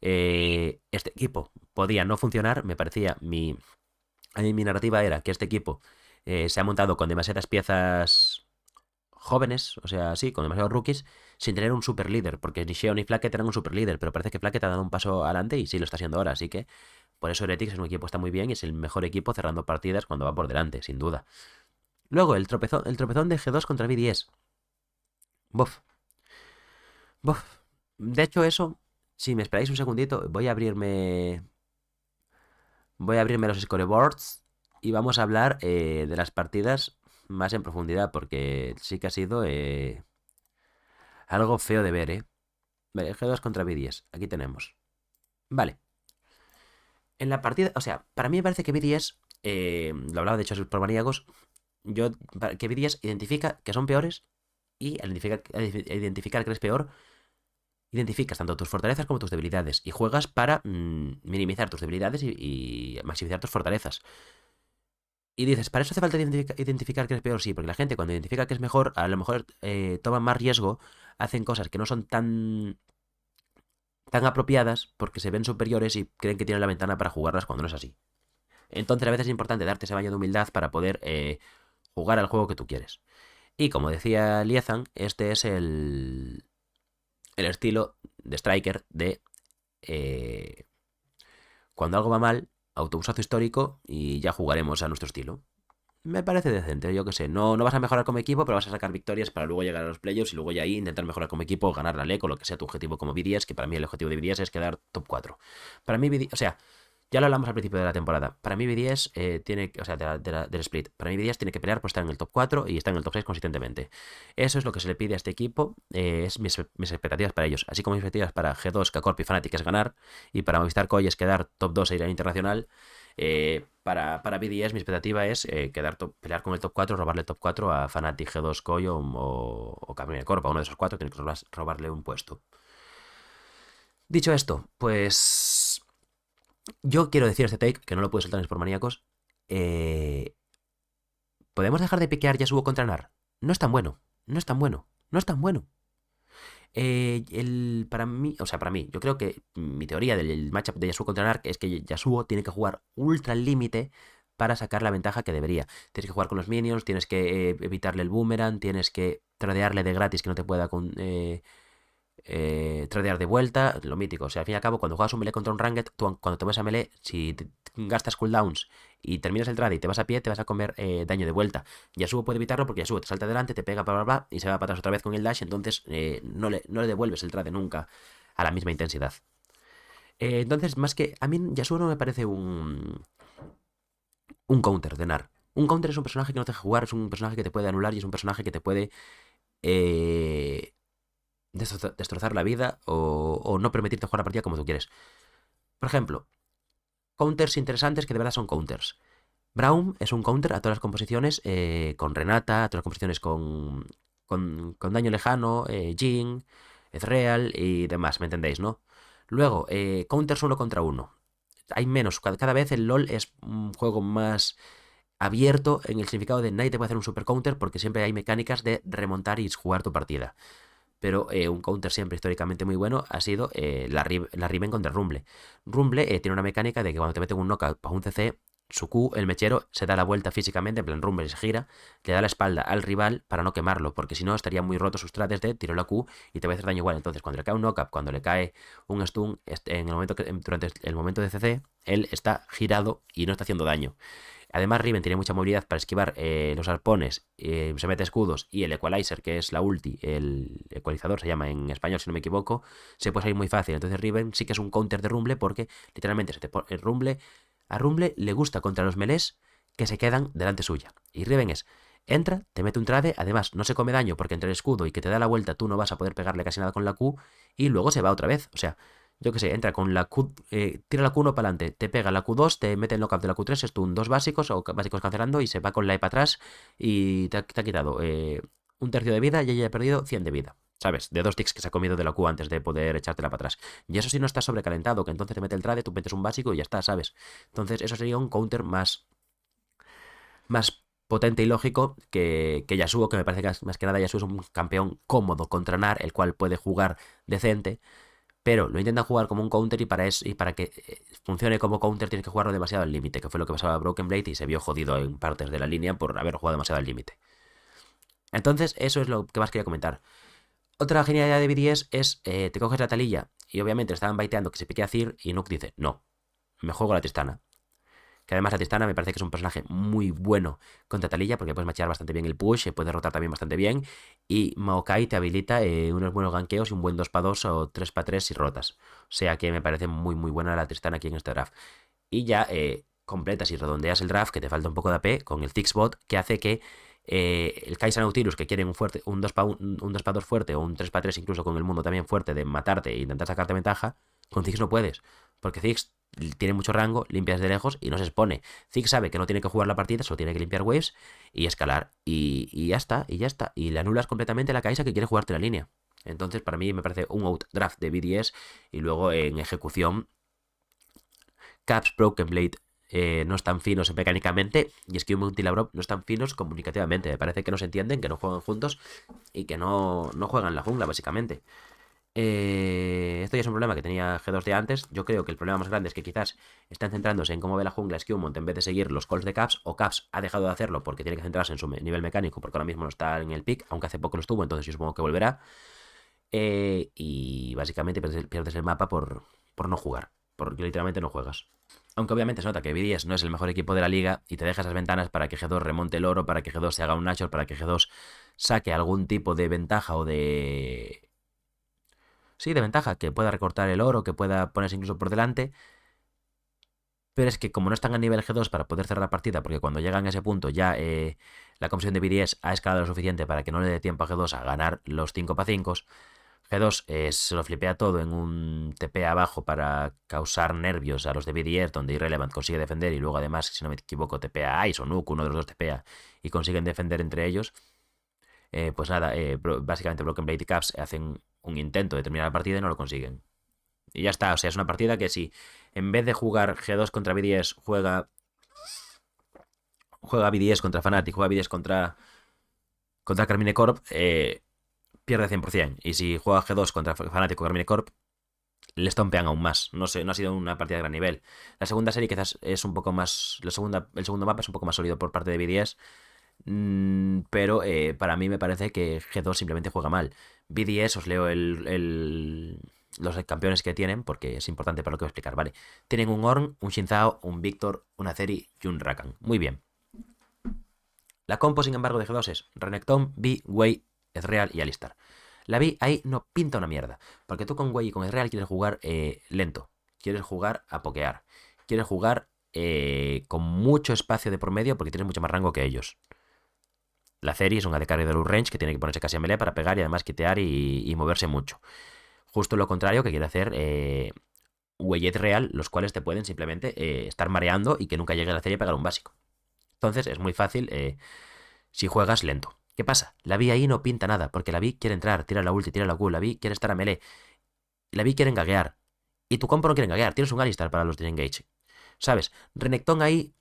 Speaker 1: este equipo podía no funcionar, a mí mi narrativa era que este equipo se ha montado con demasiadas piezas jóvenes, o sea, sí, con demasiados rookies, sin tener un super líder, porque ni Sheo ni Flacket eran un super líder, pero parece que Flacket ha dado un paso adelante y sí lo está haciendo ahora, así que por eso Heretics es un equipo que está muy bien y es el mejor equipo cerrando partidas cuando va por delante, sin duda. Luego, el tropezón de G2 contra BDS. Buf, buf. De hecho, eso, si me esperáis un segundito, voy a abrirme los scoreboards y vamos a hablar de las partidas más en profundidad, porque sí que ha sido algo feo de ver, ¿eh? Vale, G2 contra B10, aquí tenemos. Vale, en la partida, o sea, para mí me parece que B10, lo hablaba de hecho por maníacos, que B10 identifica que son peores y al identificar que eres peor, identificas tanto tus fortalezas como tus debilidades y juegas para minimizar tus debilidades y maximizar tus fortalezas. Y dices, ¿para eso hace falta identificar que es peor? Sí, porque la gente cuando identifica que es mejor, a lo mejor toman más riesgo, hacen cosas que no son tan apropiadas porque se ven superiores y creen que tienen la ventana para jugarlas cuando no es así. Entonces a veces es importante darte ese baño de humildad para poder jugar al juego que tú quieres. Y como decía Liezan, este es el estilo de Striker de eh, cuando algo va mal, autobusazo histórico y ya jugaremos a nuestro estilo. Me parece decente, yo que sé. No, no vas a mejorar como equipo, pero vas a sacar victorias para luego llegar a los playoffs y luego ya ahí intentar mejorar como equipo, ganar la LEC o lo que sea tu objetivo como BDS, que para mí el objetivo de BDS es quedar top 4. Para mí, o sea, ya lo hablamos al principio de la temporada. Para mí BDS tiene, o sea, del split. Para mí BDS tiene que pelear por estar en el top 4 y estar en el top 6 consistentemente. Eso es lo que se le pide a este equipo. Es mis expectativas para ellos. Así como mis expectativas para G2, K-Corp y Fnatic es ganar. Y para Movistar Coy es quedar top 2 e ir al internacional. Para BDS mi expectativa es pelear con el top 4, robarle el top 4 a Fnatic, G2, Coy o Camino Corp. A uno de esos cuatro tiene que robarle un puesto. Dicho esto, pues yo quiero decir este take, que no lo puedo soltar en Sportmaníacos. ¿Podemos dejar de piquear Yasuo contra Nar? No es tan bueno. No es tan bueno. No es tan bueno. Para mí, yo creo que mi teoría del matchup de Yasuo contra Nar es que Yasuo tiene que jugar ultra al límite para sacar la ventaja que debería. Tienes que jugar con los minions, tienes que evitarle el boomerang, tienes que tradearle de gratis que no te pueda tradear de vuelta, lo mítico. O sea, al fin y al cabo, cuando juegas un melee contra un ranked, tú cuando te vas a melee, si gastas cooldowns y terminas el trade y te vas a pie, te vas a comer daño de vuelta. Yasuo puede evitarlo porque Yasuo te salta adelante, te pega, bla, bla, bla, y se va para atrás otra vez con el dash, entonces no le devuelves el trade nunca a la misma intensidad. Entonces, más que... A mí Yasuo no me parece un counter de Nar. Un counter es un personaje que no te deja jugar, es un personaje que te puede anular y es un personaje que te puede... destrozar la vida o no permitirte jugar la partida como tú quieres. Por ejemplo, counters interesantes que de verdad son counters. Braum es un counter a todas las composiciones con Renata, a todas las composiciones con daño lejano, Jhin, Ezreal y demás, ¿me entendéis, no? Luego, counters uno contra uno. Hay menos, cada vez el LoL es un juego más abierto en el significado de nadie te puede hacer un super counter porque siempre hay mecánicas de remontar y jugar tu partida. Pero un counter siempre históricamente muy bueno ha sido la Riven contra Rumble. Rumble tiene una mecánica de que cuando te meten un knockout para un CC, su Q, el mechero, se da la vuelta físicamente, en plan Rumble se gira, le da la espalda al rival para no quemarlo, porque si no estaría muy roto sus trades de tiro la Q y te va a hacer daño igual. Entonces cuando le cae un knockup, cuando le cae un stun, durante el momento de CC, él está girado y no está haciendo daño. Además, Riven tiene mucha movilidad para esquivar los arpones, se mete escudos y el Equalizer, que es la ulti, el ecualizador se llama en español si no me equivoco, se puede salir muy fácil. Entonces Riven sí que es un counter de Rumble porque literalmente se te pone, a Rumble le gusta contra los melés que se quedan delante suya. Y Riven entra, te mete un trade, además no se come daño porque entre el escudo y que te da la vuelta tú no vas a poder pegarle casi nada con la Q y luego se va otra vez. O sea, yo que sé, entra con la Q, tira la Q1 para adelante, te pega la Q2, te mete el knockout de la Q3, stun dos básicos o básicos cancelando y se va con la E para atrás y te ha quitado un tercio de vida y ella ha perdido 100 de vida. ¿Sabes? De 2 ticks que se ha comido de la Q antes de poder echártela para atrás. Y eso sí no está sobrecalentado, que entonces te mete el trade, tú metes un básico y ya está, ¿sabes? Entonces eso sería un counter más potente y lógico que Yasuo, que me parece que más que nada Yasuo es un campeón cómodo contra Nar, el cual puede jugar decente, pero lo intentan jugar como un counter y para, eso, y para que funcione como counter tienes que jugarlo demasiado al límite, que fue lo que pasaba a Broken Blade y se vio jodido en partes de la línea por haber jugado demasiado al límite. Entonces, eso es lo que más quería comentar. Otra genialidad de BDS es, te coges la talilla y obviamente estaban baiteando que se pique a Cir y Nook dice, no, me juego la Tristana. Que además la Tristana me parece que es un personaje muy bueno contra Taliyah porque puedes machear bastante bien el push, puedes rotar también bastante bien. Y Maokai te habilita unos buenos gankeos y un buen 2x2 o 3x3 si rotas. O sea que me parece muy muy buena la Tristana aquí en este draft. Y ya completas y redondeas el draft, que te falta un poco de AP, con el Ziggsbot, que hace que el Kai'Sa Nautilus, que quieren un 2x2 fuerte o un 3x3 incluso con el mundo también fuerte de matarte e intentar sacarte ventaja, con Ziggs no puedes. Porque Ziggs tiene mucho rango, limpias de lejos y no se expone. Ziggs sabe que no tiene que jugar la partida, solo tiene que limpiar waves y escalar. Y ya está, y ya está. Y le anulas completamente a la Kai'Sa que quiere jugarte la línea. Entonces, para mí me parece un outdraft de BDS y luego en ejecución, Caps, Broken Blade no están finos mecánicamente y Skew y Labrov no están finos comunicativamente. Me parece que no se entienden, que no juegan juntos y que no juegan la jungla, básicamente. Esto ya es un problema que tenía G2 de antes. Yo creo que el problema más grande es que quizás están centrándose en cómo ve la jungla Skewmont en vez de seguir los calls de Caps, o Caps ha dejado de hacerlo porque tiene que centrarse en su nivel mecánico, porque ahora mismo no está en el pick, aunque hace poco lo estuvo, entonces yo supongo que volverá. Y básicamente pierdes el mapa por no jugar, porque literalmente no juegas. Aunque obviamente se nota que BDS no es el mejor equipo de la liga y te deja esas ventanas para que G2 remonte el oro, para que G2 se haga un Nashor, para que G2 saque algún tipo de ventaja o de... Sí, de ventaja, que pueda recortar el oro, que pueda ponerse incluso por delante. Pero es que como no están a nivel G2 para poder cerrar la partida, porque cuando llegan a ese punto ya la composición de BDS ha escalado lo suficiente para que no le dé tiempo a G2 a ganar los 5x5, G2 se lo flipea todo en un TP abajo para causar nervios a los de BDS, donde Irrelevant consigue defender y luego además, si no me equivoco, TPA a Ice o Nuke, uno de los dos TPA, y consiguen defender entre ellos. Pues nada, básicamente Broken Blade y Caps hacen un intento de terminar la partida y no lo consiguen. Y ya está, o sea, es una partida que si en vez de jugar G2 contra BDS, juega BDS contra Fnatic, juega BDS contra Carmine Corp, pierde 100%. Y si juega G2 contra Fnatic o Carmine Corp, le estompean aún más. No sé, no ha sido una partida de gran nivel. La segunda serie quizás es un poco más... el segundo mapa es un poco más sólido por parte de BDS. Pero para mí me parece que G2 simplemente juega mal. BDS, os leo los campeones que tienen, porque es importante para lo que voy a explicar, ¿vale? Tienen un Ornn, un Xin Zhao, un Victor, un Azeri y un Rakan. Muy bien. La compo, sin embargo, de G2 es Renekton, Vi, Wei, Ezreal y Alistar. La Vi ahí no pinta una mierda, porque tú con Wei y con Ezreal quieres jugar lento, quieres jugar a pokear, quieres jugar con mucho espacio de por medio porque tienes mucho más rango que ellos. La Ceri es un AD carry de low range que tiene que ponerse casi a melee para pegar y además quitear y moverse mucho. Justo lo contrario que quiere hacer Weyet Real, los cuales te pueden simplemente estar mareando y que nunca llegue a la serie y pegar un básico. Entonces es muy fácil si juegas lento. ¿Qué pasa? La Vi ahí no pinta nada, porque la Vi quiere entrar, tira la ulti, tira la Q, la Vi quiere estar a melee, la Vi quiere engaguear. Y tu compo no quiere engaguear, tienes un Alistar para los disengage. ¿Sabes? Renekton ahí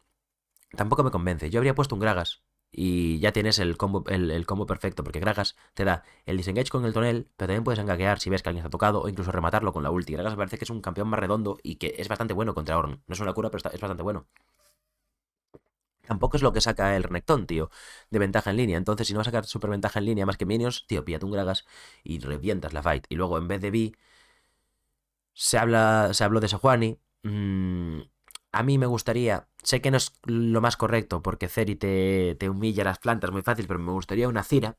Speaker 1: tampoco me convence. Yo habría puesto un Gragas. Y ya tienes el combo perfecto, porque Gragas te da el disengage con el tonel, pero también puedes engaguear si ves que alguien está tocado, o incluso rematarlo con la ulti. Gragas me parece que es un campeón más redondo y que es bastante bueno contra Ornn. No es una cura, pero es bastante bueno. Tampoco es lo que saca el Renekton, tío, de ventaja en línea. Entonces, si no vas a sacar super ventaja en línea más que minions, tío, píllate un Gragas y revientas la fight. Y luego, en vez de Vi, se habló de Sejuani. A mí me gustaría, sé que no es lo más correcto porque Ceri te humilla las plantas muy fácil, pero me gustaría una Cira,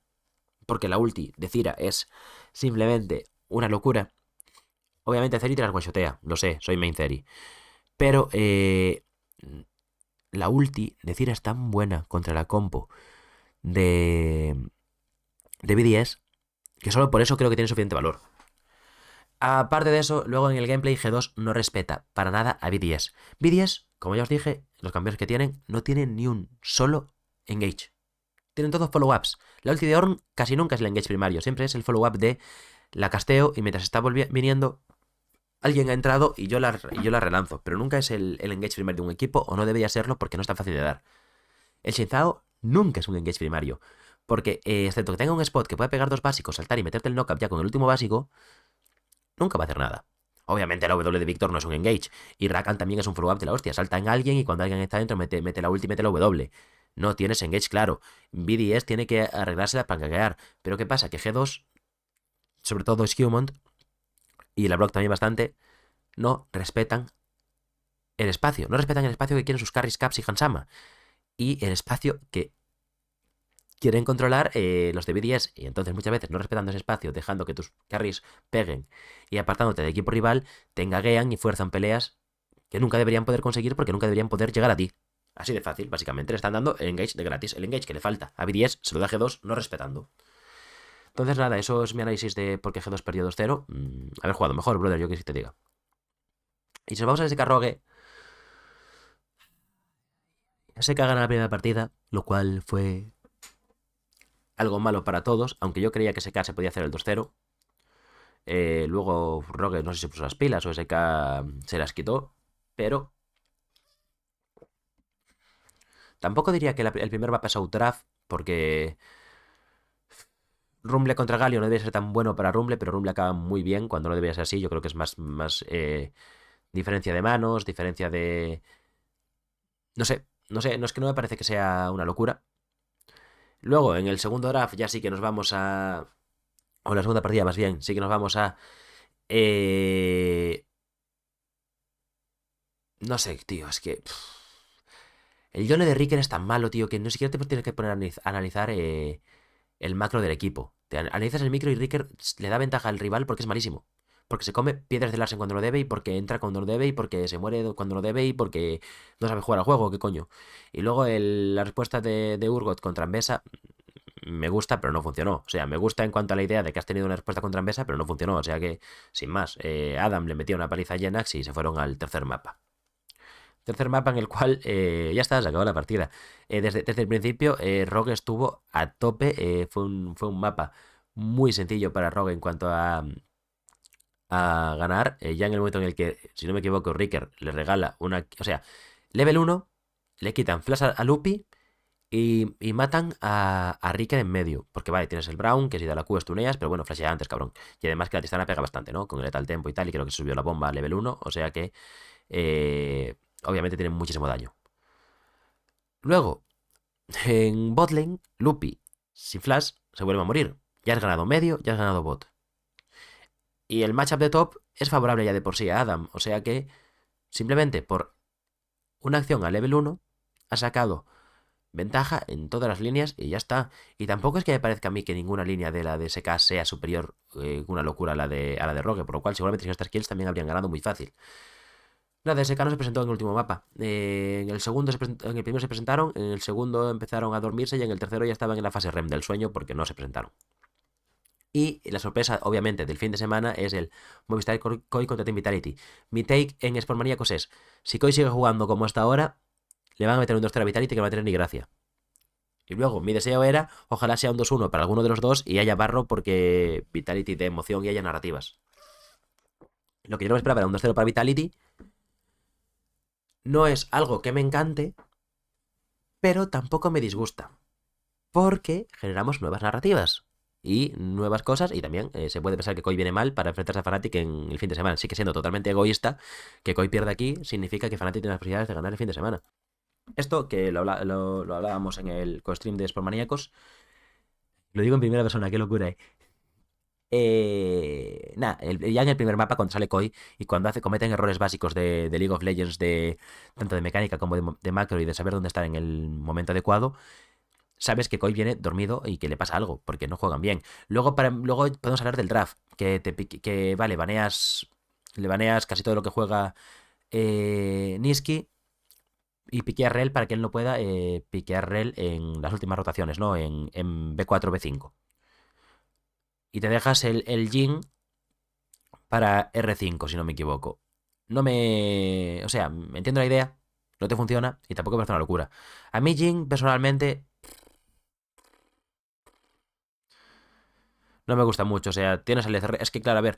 Speaker 1: porque la ulti de Cira es simplemente una locura. Obviamente Ceri te las guachotea, lo sé, soy main Ceri. Pero la ulti de Cira es tan buena contra la compo de, de BDS que solo por eso creo que tiene suficiente valor. Aparte de eso, luego en el gameplay G2 no respeta para nada a BDS. BDS, como ya os dije, los campeones que tienen, no tienen ni un solo engage. Tienen todos follow-ups. La ulti de Ornn casi nunca es el engage primario, siempre es el follow-up de la casteo y mientras está viniendo, alguien ha entrado y yo la relanzo. Pero nunca es el engage primario de un equipo, o no debería serlo porque no es tan fácil de dar. El Shinzao nunca es un engage primario. Porque, excepto que tenga un spot que pueda pegar dos básicos, saltar y meterte el knockup ya con el último básico, nunca va a hacer nada. Obviamente la W de Víctor no es un engage. Y Rakan también es un follow-up de la hostia. Salta en alguien y cuando alguien está dentro mete la ulti y mete la W. No tienes engage, claro. BDS tiene que arreglársela para caguear. Pero ¿qué pasa? Que G2, sobre todo Skewmont, y la Brock también bastante, no respetan el espacio. No respetan el espacio que quieren sus carries, Caps y Hansama. Y el espacio que quieren controlar los de BDS. Y entonces muchas veces no respetando ese espacio, dejando que tus carries peguen y apartándote del equipo rival, te engaguean y fuerzan peleas que nunca deberían poder conseguir porque nunca deberían poder llegar a ti. Así de fácil, básicamente. Le están dando el engage de gratis. El engage que le falta a BDS se lo da G2 no respetando. Entonces nada, eso es mi análisis de por qué G2 perdió 2-0. Haber jugado mejor, brother, yo que sí te diga. Y si nos vamos a ese Rogue, se cagan en la primera partida, lo cual fue algo malo para todos, aunque yo creía que SK se podía hacer el 2-0. Luego Rogue no sé si se puso las pilas o SK se las quitó, pero tampoco diría que el primer mapa es Outraf, porque Rumble contra Galio no debe ser tan bueno para Rumble, pero Rumble acaba muy bien cuando no debería ser así. Yo creo que es más diferencia de manos, diferencia de... no es que no me parece que sea una locura. Luego, en el segundo draft ya sí que nos vamos a... O en la segunda partida más bien, sí que nos vamos a... No sé, tío, es que... El Yone de Ricker es tan malo, tío, que no siquiera te tienes que poner a analizar el macro del equipo. Te analizas el micro y Ricker le da ventaja al rival porque es malísimo. Porque se come piedras de Larsen cuando no debe, y porque entra cuando no debe, y porque se muere cuando no debe, y porque no sabe jugar al juego, qué coño. Y luego la respuesta de Urgot contra Ambessa me gusta, pero no funcionó. O sea, me gusta en cuanto a la idea de que has tenido una respuesta contra Ambessa, pero no funcionó. O sea que, sin más, Adam le metió una paliza a Jenax y se fueron al tercer mapa. Tercer mapa en el cual ya está, se acabó la partida. Desde el principio, Rogue estuvo a tope. Fue un mapa muy sencillo para Rogue en cuanto a ganar. Ya en el momento en el que, si no me equivoco, Ricker le regala una. O sea, level 1, le quitan flash a Lupi y matan a Ricker en medio. Porque vale, tienes el Brown, que si da la Q estuneas, pero bueno, flashea antes, cabrón. Y además que la Tristana pega bastante, ¿no? Con el Lethal Tempo y tal, y creo que se subió la bomba a level 1. O sea que. Obviamente tienen muchísimo daño. Luego, en botlane, Lupi, sin flash, se vuelve a morir. Ya has ganado medio, ya has ganado bot. Y el matchup de top es favorable ya de por sí a Adam. O sea que, simplemente por una acción a level 1, ha sacado ventaja en todas las líneas y ya está. Y tampoco es que me parezca a mí que ninguna línea de la de SK sea superior, una locura a la de Rogue, por lo cual seguramente sin estas kills también habrían ganado muy fácil. La DSK no se presentó en el último mapa. En el primero se presentaron, en el segundo empezaron a dormirse y en el tercero ya estaban en la fase REM del sueño porque no se presentaron. Y la sorpresa, obviamente, del fin de semana es el Movistar Koi contra Team Vitality. Mi take en Sportmaníacos es, si Koi sigue jugando como hasta ahora, le van a meter un 2-0 a Vitality que no va a tener ni gracia. Y luego, mi deseo era, ojalá sea un 2-1 para alguno de los dos y haya barro porque Vitality de emoción y haya narrativas. Lo que yo no me esperaba era un 2-0 para Vitality. No es algo que me encante, pero tampoco me disgusta, porque generamos nuevas narrativas y nuevas cosas, y también se puede pensar que Koi viene mal para enfrentarse a Fnatic en el fin de semana. Sigue siendo totalmente egoísta que Koi pierda aquí, significa que Fnatic tiene las posibilidades de ganar el fin de semana. Esto, que lo hablábamos en el co-stream de Sportmaníacos, lo digo en primera persona, qué locura, Nada, ya en el primer mapa cuando sale Koi y cuando cometen errores básicos de League of Legends, tanto de mecánica como de macro y de saber dónde estar en el momento adecuado, sabes que Koi viene dormido y que le pasa algo, porque no juegan bien. Luego podemos hablar del draft, que vale, le baneas casi todo lo que juega Niski y piqueas Rel para que él no pueda piquear Rel en las últimas rotaciones, ¿no? En B4, B5. Y te dejas el Jhin para R5, si no me equivoco. No me... O sea, entiendo la idea, no te funciona y tampoco me parece una locura. A mí Jhin, personalmente, no me gusta mucho. O sea, tienes el ECR... Es que, claro, a ver,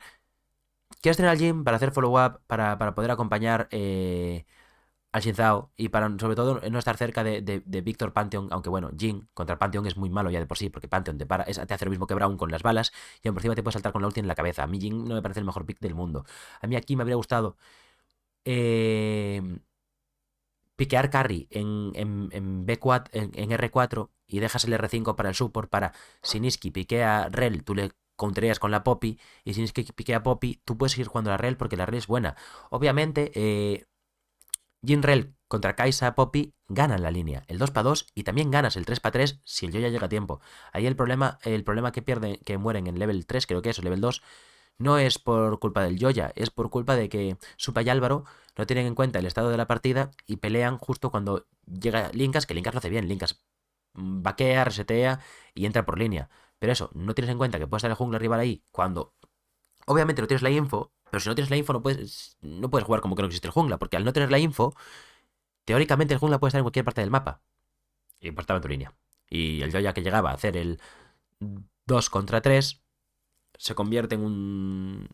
Speaker 1: quieres tener al Jhin para hacer follow-up, para poder acompañar al Shinzao y para, sobre todo, no estar cerca de Víctor Pantheon, aunque bueno, Jhin contra Pantheon es muy malo ya de por sí, porque Pantheon te hace lo mismo que Braum con las balas y por encima te puede saltar con la ulti en la cabeza. A mí Jhin no me parece el mejor pick del mundo. A mí aquí me habría gustado eh, piquear carry en B4, en R4 y dejas el R5 para el support para si Niski piquea Rel, tú le countereas con la Poppy y si Niski piquea Poppy, tú puedes seguir jugando la Rel porque la Rel es buena. Obviamente, Jhin Rel contra Kai'Sa Poppy ganan la línea, el 2 para 2 y también ganas el 3 para 3 si el yo ya llega a tiempo. Ahí el problema que pierden, que mueren en level 3, creo que es, o level 2, no es por culpa del Yoya, es por culpa de que Supa y Álvaro no tienen en cuenta el estado de la partida y pelean justo cuando llega Linkas, que Linkas lo hace bien, Linkas vaquea, resetea y entra por línea. Pero eso, no tienes en cuenta que puede estar el jungla rival ahí cuando obviamente no tienes la info, pero si no tienes la info no puedes jugar como que no existe el jungla, porque al no tener la info, teóricamente el jungla puede estar en cualquier parte del mapa y pues estaba en tu línea. Y el Yoya que llegaba a hacer el 2 contra 3 se convierte en un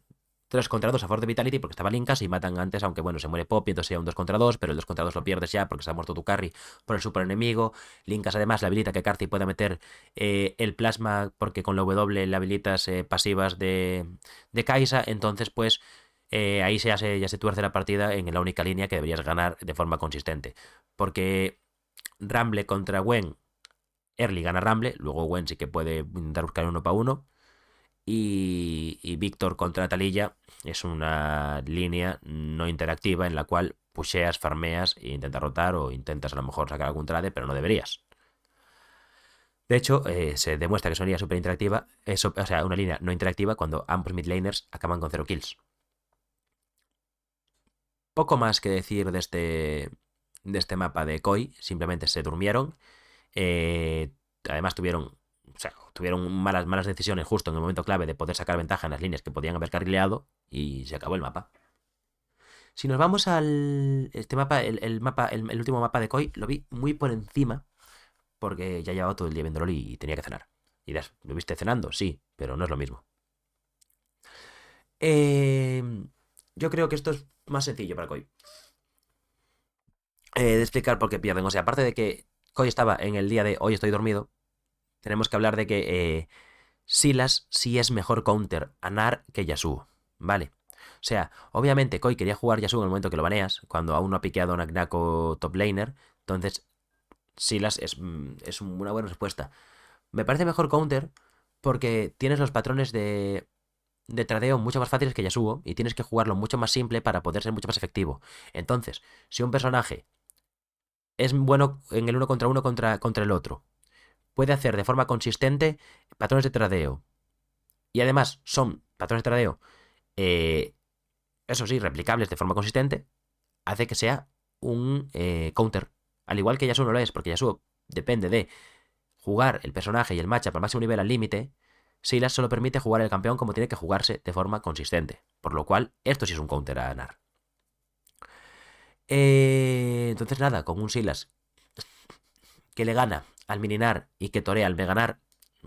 Speaker 1: 3 contra 2 a favor de Vitality porque estaba Linkas y matan antes, aunque bueno, se muere Poppy, entonces sea un 2 contra 2, pero el 2 contra 2 lo pierdes ya porque se ha muerto tu carry por el super enemigo. Linkas además le habilita que Karthik pueda meter el plasma porque con la W le habilitas pasivas de Kai'Sa, entonces pues ahí ya se tuerce la partida en la única línea que deberías ganar de forma consistente. Porque Rumble contra Gwen, Early gana Rumble, luego Gwen sí que puede intentar buscar uno para uno. Y Víctor contra Talilla es una línea no interactiva en la cual pusheas, farmeas e intentas rotar o intentas a lo mejor sacar algún trade, pero no deberías. De hecho, se demuestra que es una línea super interactiva, o sea, una línea no interactiva cuando ambos midlaners acaban con 0 kills. Poco más que decir de este mapa de Koi, simplemente se durmieron. Además o sea, tuvieron malas decisiones justo en el momento clave de poder sacar ventaja en las líneas que podían haber carrileado y se acabó el mapa. Si nos vamos al este mapa, el último mapa de Koi, lo vi muy por encima porque ya llevaba todo el día viéndolo y tenía que cenar. Y dirás, ¿lo viste cenando? Sí, pero no es lo mismo. Eh, yo creo que esto es más sencillo para Koi. De explicar por qué pierden. O sea, aparte de que Koi estaba en el día de hoy estoy dormido, tenemos que hablar de que Silas sí es mejor counter a Nar que Yasuo, ¿vale? O sea, obviamente Koi quería jugar Yasuo en el momento que lo baneas, cuando aún no ha piqueado a Nagnako top laner, entonces Silas es una buena respuesta. Me parece mejor counter porque tienes los patrones de tradeo mucho más fáciles que Yasuo y tienes que jugarlo mucho más simple para poder ser mucho más efectivo. Entonces, si un personaje es bueno en el uno contra uno contra el otro, puede hacer de forma consistente patrones de tradeo, y además son patrones de tradeo, eh, eso sí, replicables de forma consistente, hace que sea un counter. Al igual que Yasuo no lo es, porque Yasuo depende de jugar el personaje y el matchup al máximo nivel al límite. Silas solo permite jugar el campeón como tiene que jugarse de forma consistente. Por lo cual, esto sí es un counter a ganar. Entonces, nada, con un Silas que le gana al Mininar y que torea al Meganar,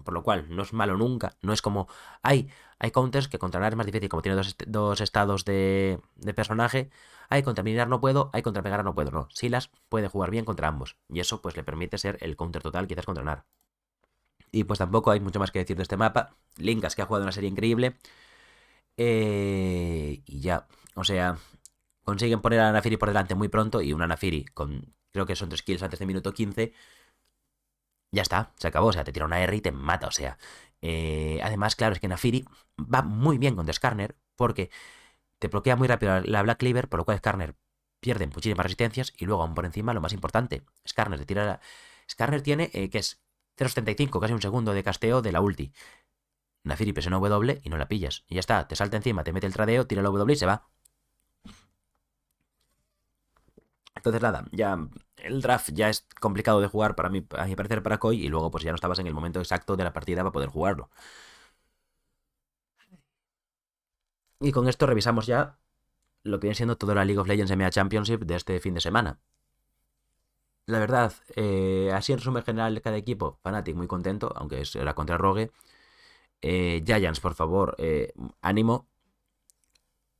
Speaker 1: por lo cual no es malo nunca, no es como... Hay counters que contra Nar es más difícil, como tiene dos estados de personaje, hay contra Mininar no puedo, hay contra Meganar no puedo, no. Silas puede jugar bien contra ambos, y eso pues le permite ser el counter total quizás contra Nar. Y pues tampoco hay mucho más que decir de este mapa. Linkas, que ha jugado una serie increíble, y ya, o sea, consiguen poner a Nafiri por delante muy pronto, y una Nafiri con, creo que son 3 kills antes de minuto 15, ya está, se acabó. O sea, te tira una R y te mata. O sea, además, claro, es que Naafiri va muy bien con Skarner porque te bloquea muy rápido la Black Cleaver, por lo cual Skarner pierde muchísimas resistencias y luego, aún por encima, lo más importante, Skarner te tira Skarner tiene, que es 0,75, casi un segundo de casteo de la ulti. Naafiri presiona W y no la pillas. Y ya está, te salta encima, te mete el tradeo, tira la W y se va. Entonces nada, ya el draft ya es complicado de jugar para mí, a mi parecer, para Koi, y luego pues ya no estabas en el momento exacto de la partida para poder jugarlo. Y con esto revisamos ya lo que viene siendo toda la League of Legends EMEA Championship de este fin de semana. La verdad, así en resumen general de cada equipo, Fnatic muy contento, aunque era contra Rogue. Giants, por favor, ánimo.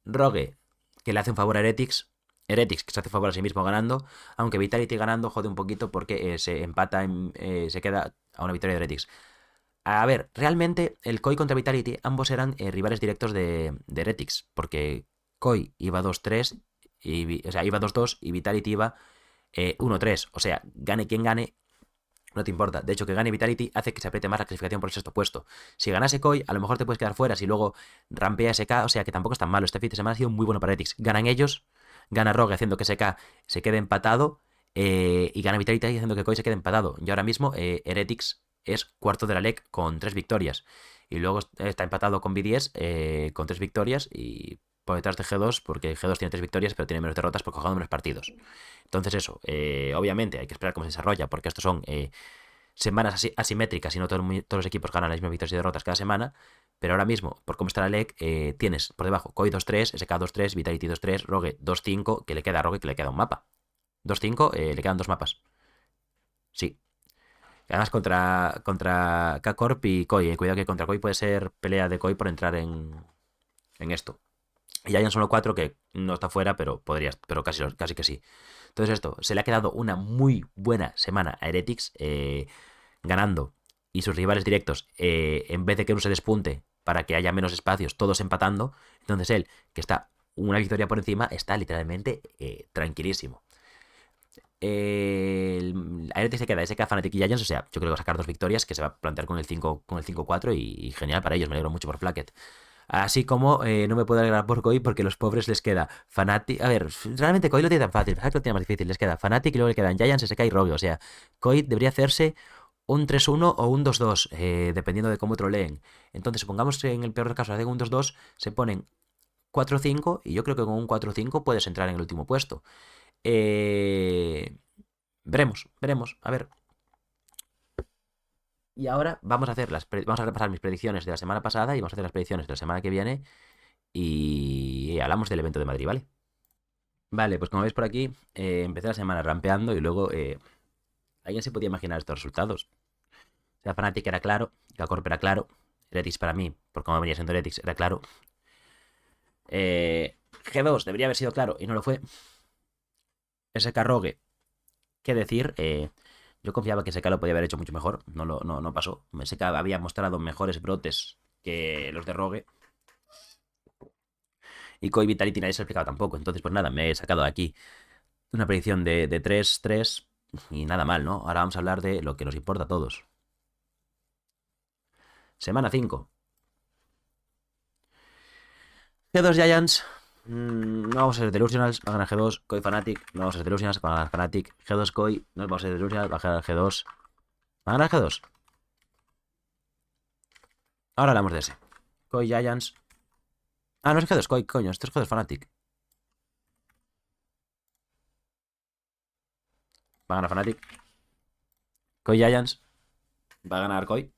Speaker 1: Rogue, que le hace un favor a Heretics. Heretics, que se hace favor a sí mismo ganando. Aunque Vitality ganando jode un poquito porque se empata, se queda a una victoria de Heretics. A ver, realmente el Koi contra Vitality, ambos eran rivales directos de Heretics. Porque Koi iba 2-3, o sea, iba 2-2 y Vitality iba 1-3. O sea, gane quien gane, no te importa. De hecho, que gane Vitality hace que se apriete más la clasificación por el sexto puesto. Si ganase Koi, a lo mejor te puedes quedar fuera si luego rampea SK. O sea que tampoco es tan malo. Este fin de semana ha sido muy bueno para Heretics. Ganan ellos, gana Rogue haciendo que SK se quede empatado. Y gana Vitality haciendo que Koi se quede empatado. Y ahora mismo Heretics es cuarto de la LEC con 3 victorias. Y luego está empatado con B10 con 3 victorias. Y por detrás de G2, porque G2 tiene 3 victorias, pero tiene menos derrotas porque ha jugado menos partidos. Entonces eso, obviamente hay que esperar cómo se desarrolla, porque estos son semanas asimétricas y no todos los equipos ganan las mismas victorias y derrotas cada semana. Pero ahora mismo, por cómo está la LEC, tienes por debajo Koi 2-3, SK 2-3, Vitality 2-3, Rogue 2-5, que le queda a Rogue, que le queda un mapa. 2-5, le quedan 2 mapas. Sí. Además contra K-Corp y Koi. Cuidado que contra Koi puede ser pelea de Koi por entrar en esto. Y ya hay solo 4 que no está fuera, pero podrías, pero casi que sí. Entonces esto, se le ha quedado una muy buena semana a Heretics, ganando, y sus rivales directos, en vez de que uno se despunte para que haya menos espacios, todos empatando. Entonces él, que está una victoria por encima, está literalmente tranquilísimo. A Heretics se queda SK, Fnatic y Giants, o sea, yo creo que va a sacar 2 victorias, que se va a plantear con el 5-4 y genial para ellos, me alegro mucho por Flacket. Así como no me puedo alegrar por Koi porque los pobres les queda Fnatic. A ver, realmente Koi lo tiene tan fácil, Fnatic lo tiene más difícil. Les queda Fnatic y luego le quedan Giants, SK y Rogue. O sea, Koi debería hacerse un 3-1 o un 2-2, dependiendo de cómo troleen. Entonces, supongamos que en el peor caso hacen un 2-2, se ponen 4-5 y yo creo que con un 4-5 puedes entrar en el último puesto. Veremos. A ver. Y ahora vamos a repasar mis predicciones de la semana pasada y vamos a hacer las predicciones de la semana que viene. Y hablamos del evento de Madrid, ¿vale? Vale, pues como veis por aquí, empecé la semana rampeando y luego alguien se podía imaginar estos resultados. O sea, Fnatic era claro, K-Corp era claro, Heretics para mí, por cómo venía siendo Heretics, era claro. G2 debería haber sido claro y no lo fue. SK Rogue, qué decir, yo confiaba que SK lo podía haber hecho mucho mejor, no pasó. SK había mostrado mejores brotes que los de Rogue. Y Koi Vitality nadie se ha explicado tampoco. Entonces, pues nada, me he sacado aquí una predicción de 3-3 y nada mal, ¿no? Ahora vamos a hablar de lo que nos importa a todos. Semana 5. G2 Giants. No vamos a ser Delusionals, va a ganar G2. Koi Fnatic, no vamos a ser Delusionals, va a ganar Fnatic. G2 Koi, no vamos a ser Delusionals, va a ganar G2. ¿Va a ganar G2? Ahora hablamos de ese. Koi Giants. Ah, no es G2 Koi, coño, esto es G2 Fnatic. Va a ganar Fnatic. Koi Giants. Va a ganar Koi.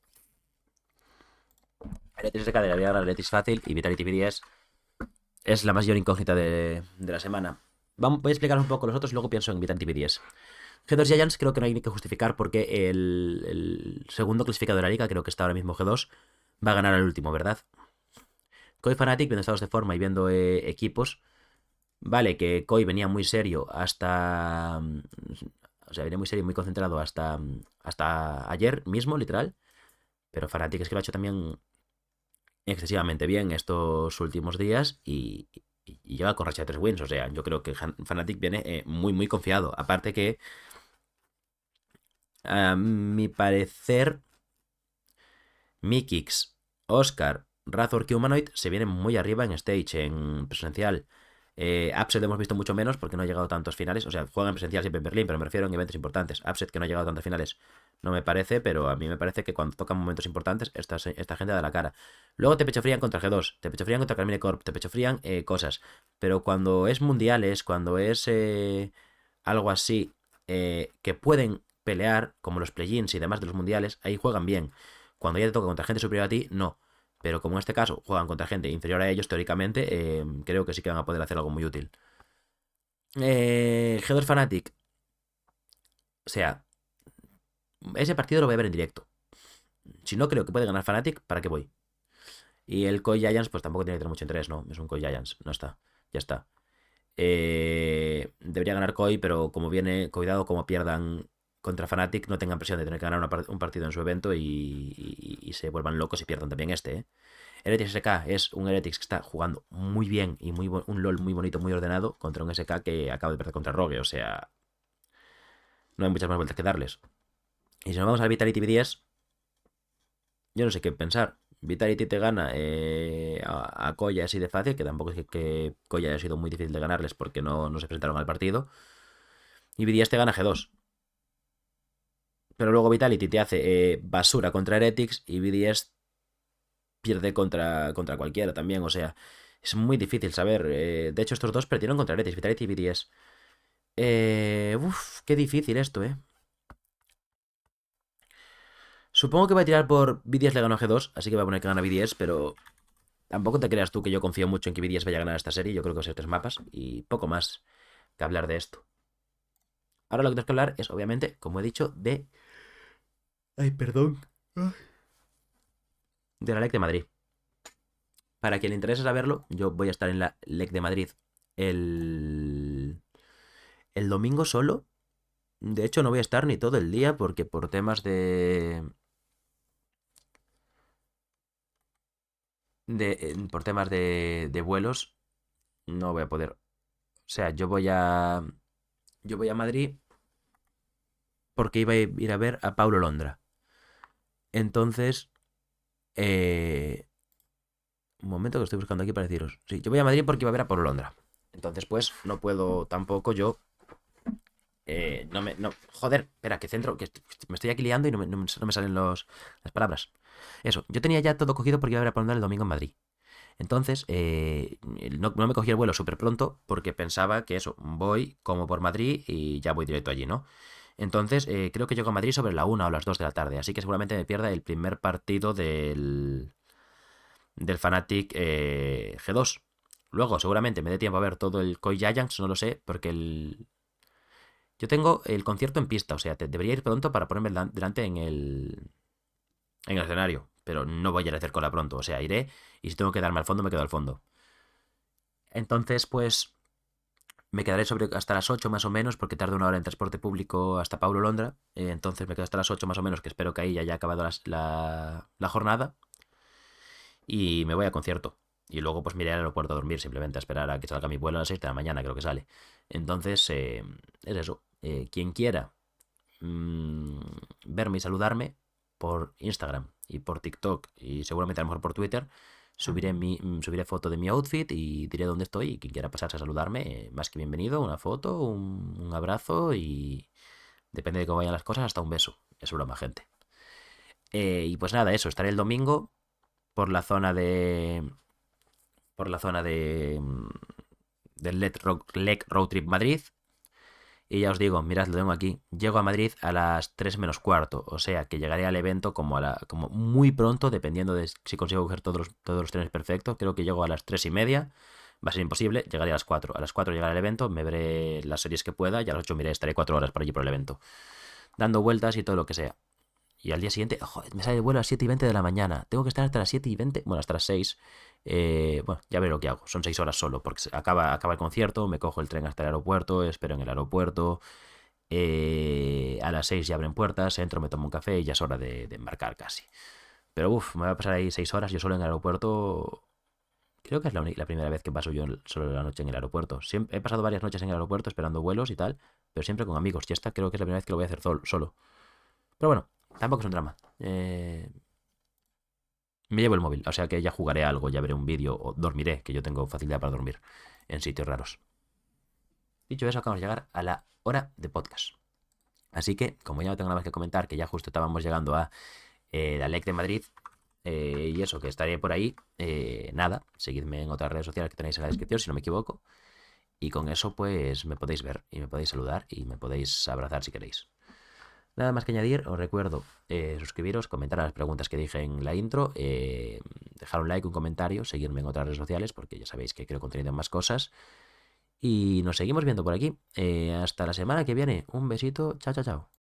Speaker 1: Heretics de cadera, voy a ganar Heretics fácil y Vitality B10 es la mayor incógnita de la semana. Voy a explicar un poco los otros y luego pienso en Vitality B10. G2 Giants creo que no hay ni que justificar porque el segundo clasificado de la liga, creo que está ahora mismo G2, va a ganar al último, ¿verdad? Koi Fnatic, viendo estados de forma y viendo equipos, vale, que Koi venía muy serio hasta... O sea, venía muy serio, muy concentrado hasta ayer mismo, literal. Pero Fnatic es que lo ha hecho también excesivamente bien estos últimos días y lleva con racha de 3 wins. O sea, yo creo que Fnatic viene muy, muy confiado. Aparte que A mi parecer, Mikix, Oscar, Razor que Humanoid se vienen muy arriba en stage, en presencial. Upset hemos visto mucho menos porque no ha llegado a tantos finales. O sea, juegan en presencial siempre en Berlín, pero me refiero en eventos importantes. Upset que no ha llegado a tantos finales no me parece, pero a mí me parece que cuando tocan momentos importantes, esta gente da la cara. Luego te pecho frían contra G2, te pecho frían contra Carmine Corp, te pecho frían cosas. Pero cuando es mundiales, cuando es algo así, que pueden pelear, como los play-ins y demás de los mundiales, ahí juegan bien. Cuando ya te toca contra gente superior a ti, no. Pero como en este caso juegan contra gente inferior a ellos, teóricamente, creo que sí que van a poder hacer algo muy útil. G2 Fnatic. O sea, ese partido lo voy a ver en directo. Si no creo que puede ganar Fnatic, ¿para qué voy? Y el Koi Giants, pues tampoco tiene que tener mucho interés, ¿no? Es un Koi Giants, no está. Ya está. Debería ganar Koi, pero como viene, cuidado como pierdan contra Fnatic, no tengan presión de tener que ganar un partido en su evento y se vuelvan locos y pierdan también este, ¿eh? Heretics SK es un Heretics que está jugando muy bien y un LOL muy bonito, muy ordenado contra un SK que acaba de perder contra Rogue. O sea, no hay muchas más vueltas que darles. Y si nos vamos al Vitality B10, yo no sé qué pensar. Vitality te gana a Koya así de fácil, que tampoco es que Koya haya sido muy difícil de ganarles porque no se presentaron al partido. Y B10 te gana G2. Pero luego Vitality te hace basura contra Heretics y B10 pierde contra cualquiera también. O sea, es muy difícil saber. De hecho, estos dos perdieron contra Heretics, Vitality y BDS. Qué difícil esto, ¿eh? Supongo que voy a tirar por BDS le ganó a G2, así que voy a poner que gana BDS, pero tampoco te creas tú que yo confío mucho en que BDS vaya a ganar esta serie. Yo creo que va a ser 3 mapas y poco más que hablar de esto. Ahora lo que tengo que hablar es, obviamente, como he dicho, de... Ay, perdón. De la LEC de Madrid. Para quien le interese saberlo, yo voy a estar en la LEC de Madrid el... el domingo solo. De hecho, no voy a estar ni todo el día porque por temas por temas de vuelos no voy a poder. O sea, yo voy a Madrid porque iba a ir a ver a Paulo Londra. Entonces, eh, un momento que estoy buscando aquí para deciros. Sí, yo voy a Madrid porque iba a ver a Paulo Londra. Entonces, pues, no puedo tampoco yo. No me. No, joder, espera, que centro. Que me estoy aquí liando y no me salen las palabras. Eso, yo tenía ya todo cogido porque iba a ver a Paulo Londra el domingo en Madrid. Entonces, no me cogí el vuelo súper pronto porque pensaba que eso, voy como por Madrid y ya voy directo allí, ¿no? Entonces, creo que llego a Madrid sobre la 1 o las 2 de la tarde, así que seguramente me pierda el primer partido del Fnatic G2. Luego, seguramente me dé tiempo a ver todo el Koi Giants, no lo sé, porque yo tengo el concierto en pista, o sea, debería ir pronto para ponerme delante en el escenario, pero no voy a ir a hacer cola pronto, o sea, iré y si tengo que darme al fondo, me quedo al fondo. Entonces, pues me quedaré hasta las 8 más o menos, porque tardo 1 hora en transporte público hasta Paulo Londra. Entonces me quedo hasta las 8 más o menos, que espero que ahí ya haya acabado la jornada. Y me voy al concierto. Y luego pues me iré al aeropuerto a dormir, simplemente a esperar a que salga mi vuelo a las 6 de la mañana, creo que sale. Entonces, es eso. Quien quiera mm, verme y saludarme por Instagram y por TikTok y seguramente a lo mejor por Twitter, subiré foto de mi outfit y diré dónde estoy y quien quiera pasarse a saludarme, más que bienvenido, una foto, un abrazo y depende de cómo vayan las cosas, hasta un beso. Es broma, gente. Y pues nada, eso, estaré el domingo por la zona de del Lec Road Trip Madrid. Y ya os digo, mirad, lo tengo aquí. Llego a Madrid a las 3 menos cuarto. O sea que llegaré al evento como muy pronto, dependiendo de si consigo coger todos los trenes perfectos. Creo que llego a las 3:30. Va a ser imposible. Llegaré a las 4. A las 4 llegaré al evento, me veré las series que pueda y a las 8 miré, estaré 4 horas por allí por el evento. Dando vueltas y todo lo que sea. Y al día siguiente, joder, me sale el vuelo a las 7:20 de la mañana. Tengo que estar hasta las 7:20, bueno, hasta las 6. Bueno, ya veré lo que hago. Son 6 horas solo, porque acaba el concierto, me cojo el tren hasta el aeropuerto, espero en el aeropuerto. A las 6 ya abren puertas, entro, me tomo un café y ya es hora de embarcar casi. Pero uff, me va a pasar ahí 6 horas yo solo en el aeropuerto. Creo que es la primera vez que paso yo solo la noche en el aeropuerto. He pasado varias noches en el aeropuerto esperando vuelos y tal, pero siempre con amigos. Y esta creo que es la primera vez que lo voy a hacer solo. Pero bueno, tampoco es un drama. Me llevo el móvil, o sea que ya jugaré algo, ya veré un vídeo o dormiré, que yo tengo facilidad para dormir en sitios raros. Dicho eso, acabamos de llegar a la hora de podcast. Así que, como ya no tengo nada más que comentar, que ya justo estábamos llegando a la LEC de Madrid, y eso, que estaré por ahí, nada, seguidme en otras redes sociales que tenéis en la descripción, si no me equivoco, y con eso pues me podéis ver y me podéis saludar y me podéis abrazar si queréis. Nada más que añadir, os recuerdo suscribiros, comentar las preguntas que dije en la intro, dejar un like, un comentario, seguirme en otras redes sociales porque ya sabéis que creo contenido en más cosas. Y nos seguimos viendo por aquí. Hasta la semana que viene. Un besito. Chao, chao, chao.